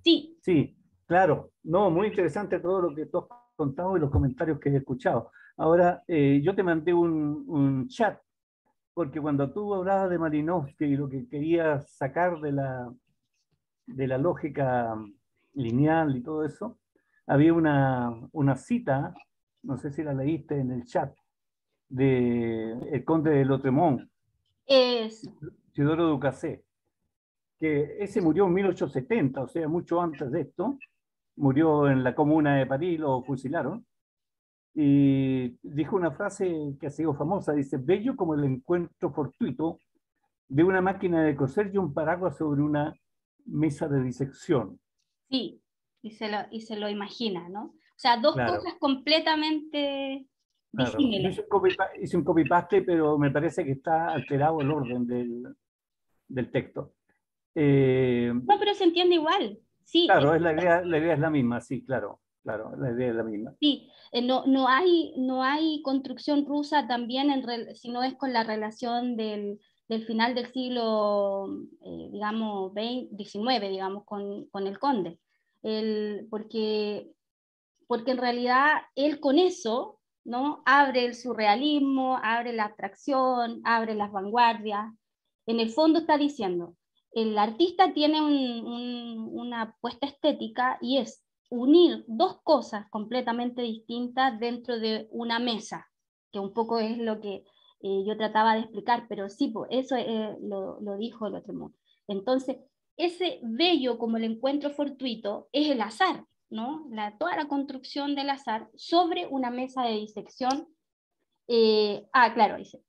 Sí. Sí, claro. No, muy interesante todo lo que tú has contado y los comentarios que he escuchado. Ahora, yo te mandé un chat, porque cuando tú hablabas de Malinowski y lo que querías sacar de la lógica lineal y todo eso, había una cita, no sé si la leíste en el chat, de el conde de Lautréamont, Eso. Teodoro Ducasset, que ese murió en 1870, o sea, mucho antes de esto, murió en la Comuna de París, lo fusilaron, y dijo una frase que ha sido famosa, dice, bello como el encuentro fortuito de una máquina de coser y un paraguas sobre una mesa de disección. Sí. Y se lo imagina, ¿no? O sea, dos Claro, cosas completamente claro. Yo disímiles. hice un copy-paste, pero me parece que está alterado el orden del texto. No, pero se entiende igual. Sí, Claro, la idea es la misma, sí, claro, claro, la idea es la misma. sí. No hay construcción rusa también, si no es con la relación del final del siglo, digamos, XIX, digamos, con el conde. Porque porque en realidad él con eso, ¿no? Abre el surrealismo, abre la abstracción, abre las vanguardias. En el fondo está diciendo, el artista tiene una apuesta estética y es unir dos cosas completamente distintas dentro de una mesa, que un poco es lo que yo trataba de explicar, pero sí, pues, eso lo dijo el otro modo. Entonces, ese bello como el encuentro fortuito es el azar, ¿no? Toda la construcción del azar sobre una mesa de disección. Claro, dice,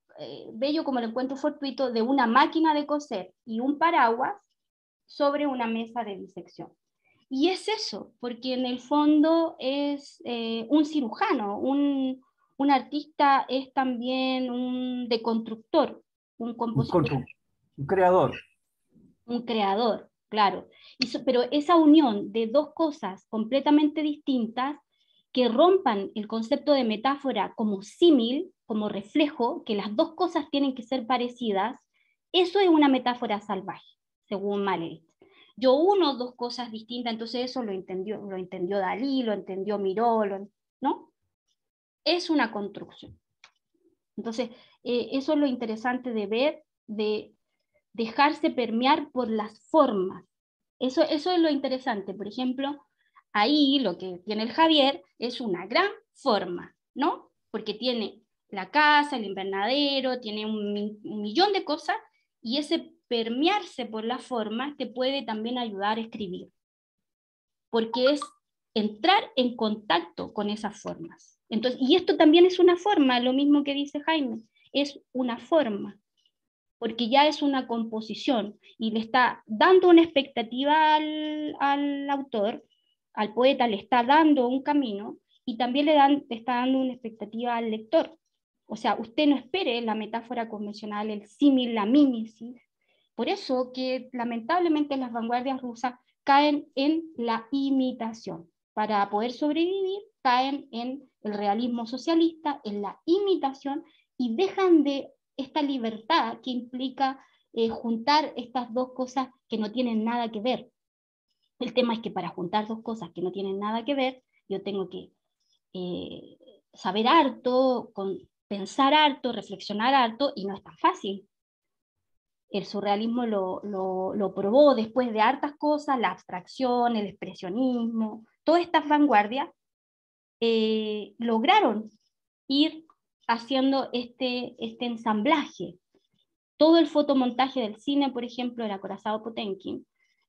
bello como el encuentro fortuito de una máquina de coser y un paraguas sobre una mesa de disección. Y es eso, porque en el fondo es un cirujano, un artista es también un deconstructor, un compositor. Un creador. Un creador, claro. Pero esa unión de dos cosas completamente distintas que rompan el concepto de metáfora como símil, como reflejo, que las dos cosas tienen que ser parecidas, eso es una metáfora salvaje, según Malerit. Yo uno dos cosas distintas, entonces eso lo entendió Dalí, lo entendió Miró, ¿no? Es una construcción. Entonces, eso es lo interesante de ver, de dejarse permear por las formas. Eso es lo interesante. Por ejemplo, ahí lo que tiene el Javier es una gran forma, ¿no? Porque tiene la casa, el invernadero, tiene un millón de cosas, y ese permearse por las formas te puede también ayudar a escribir, porque es entrar en contacto con esas formas. Entonces, y esto también es una forma, lo mismo que dice Jaime, es una forma, porque ya es una composición y le está dando una expectativa al autor, al poeta le está dando un camino, y también le está dando una expectativa al lector. O sea, usted no espere la metáfora convencional, el símil, la mímesis. Por eso que lamentablemente las vanguardias rusas caen en la imitación. Para poder sobrevivir, caen en el realismo socialista, en la imitación, y dejan de esta libertad que implica juntar estas dos cosas que no tienen nada que ver. El tema es que para juntar dos cosas que no tienen nada que ver, yo tengo que saber harto, pensar harto, reflexionar harto, y no es tan fácil. El surrealismo lo probó después de hartas cosas, la abstracción, el expresionismo, todas estas vanguardias lograron ir haciendo este ensamblaje. Todo el fotomontaje del cine, por ejemplo, el acorazado Potemkin,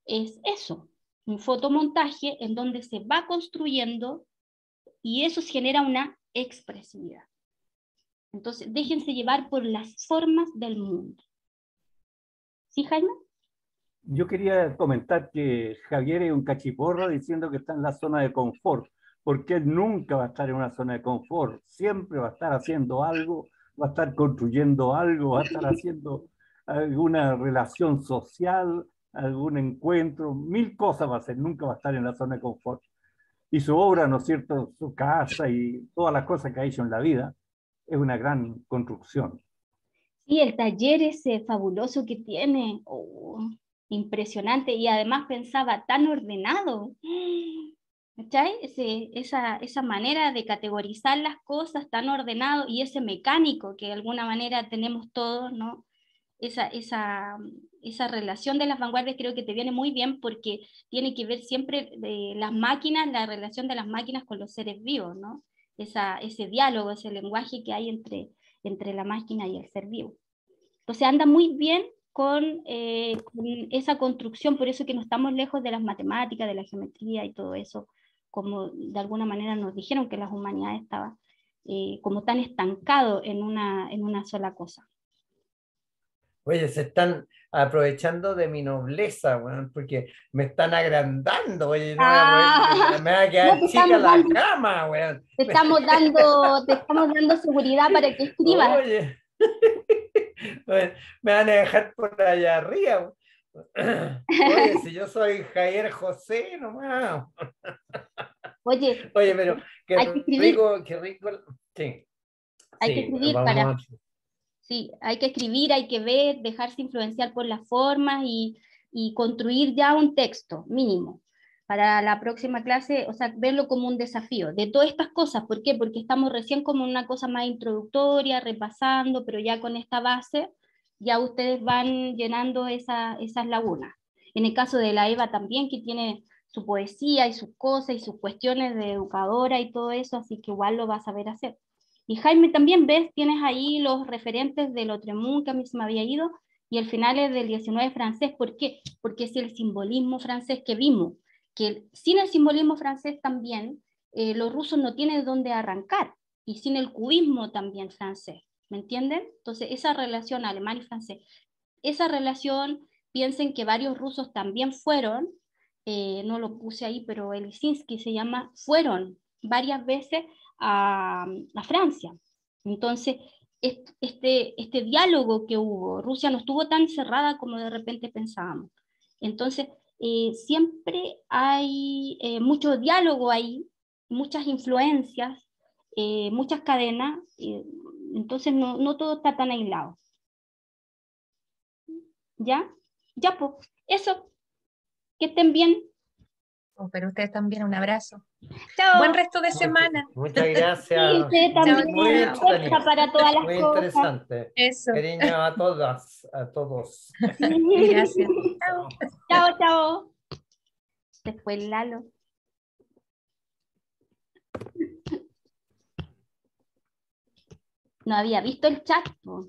es eso, un fotomontaje en donde se va construyendo y eso genera una expresividad. Entonces, déjense llevar por las formas del mundo. ¿Sí, Jaime? Yo quería comentar que Javier es un cachiporra diciendo que está en la zona de confort, porque él nunca va a estar en una zona de confort, siempre va a estar haciendo algo, va a estar construyendo algo, va a estar haciendo alguna relación social, algún encuentro, mil cosas va a hacer, nunca va a estar en la zona de confort. Y su obra, ¿no es cierto?, su casa y todas las cosas que ha hecho en la vida, es una gran construcción. Sí, el taller ese fabuloso que tiene, impresionante, y además pensaba tan ordenado. ¿Cachai? Esa manera de categorizar las cosas tan ordenado, y ese mecánico que de alguna manera tenemos todos, ¿no? Esa relación de las vanguardias creo que te viene muy bien, porque tiene que ver siempre de las máquinas, la relación de las máquinas con los seres vivos, ¿no? Ese diálogo, ese lenguaje que hay entre la máquina y el ser vivo. Entonces anda muy bien con esa construcción, por eso que no estamos lejos de las matemáticas, de la geometría y todo eso, como de alguna manera nos dijeron que las humanidades estaban como tan estancados en una sola cosa. Oye, se están aprovechando de mi nobleza, weón, porque me están agrandando, oye, no me va a quedar no, chica la cama, weón. Te estamos dando seguridad para que escribas. Oye, oye, me van a dejar por allá arriba. Oye, si yo soy Javier José, nomás. Oye, pero qué rico. Sí, hay que escribir vamos. Sí, hay que escribir, hay que ver, dejarse influenciar por las formas y construir ya un texto mínimo. para la próxima clase, o sea, verlo como un desafío de todas estas cosas. ¿Por qué? Porque estamos recién como en una cosa más introductoria, repasando, pero ya con esta base, ya ustedes van llenando esas lagunas. En el caso de la Eva también, que tiene su poesía y sus cosas y sus cuestiones de educadora y todo eso, así que igual lo va a saber hacer. Y Jaime también, ves, tienes ahí los referentes de Lautréamont, que a mí se me había ido, y el final es del 19 francés. ¿Por qué? Porque es el simbolismo francés que vimos, que sin el simbolismo francés también, los rusos no tienen dónde arrancar, y sin el cubismo también francés, ¿me entienden? Entonces, esa relación alemán y francés, esa relación, piensen que varios rusos también fueron, no lo puse ahí, pero el Lisinski se llama, fueron varias veces a Francia. Entonces, este diálogo que hubo, Rusia no estuvo tan cerrada como de repente pensábamos. Entonces, siempre hay mucho diálogo ahí, muchas influencias, muchas cadenas, entonces no todo está tan aislado. ¿Ya? Ya, pues, eso. Que estén bien. Oh, pero ustedes también, un abrazo. Chao. Buen resto de semana. Muchas Sí, gracias. ustedes también. Muy entretenido. Fuerza para todas las Muy cosas. interesante. Eso. Cariño a todas, a todos. Gracias. Chao. Chao, chao. Después Lalo. No había visto el chat, po.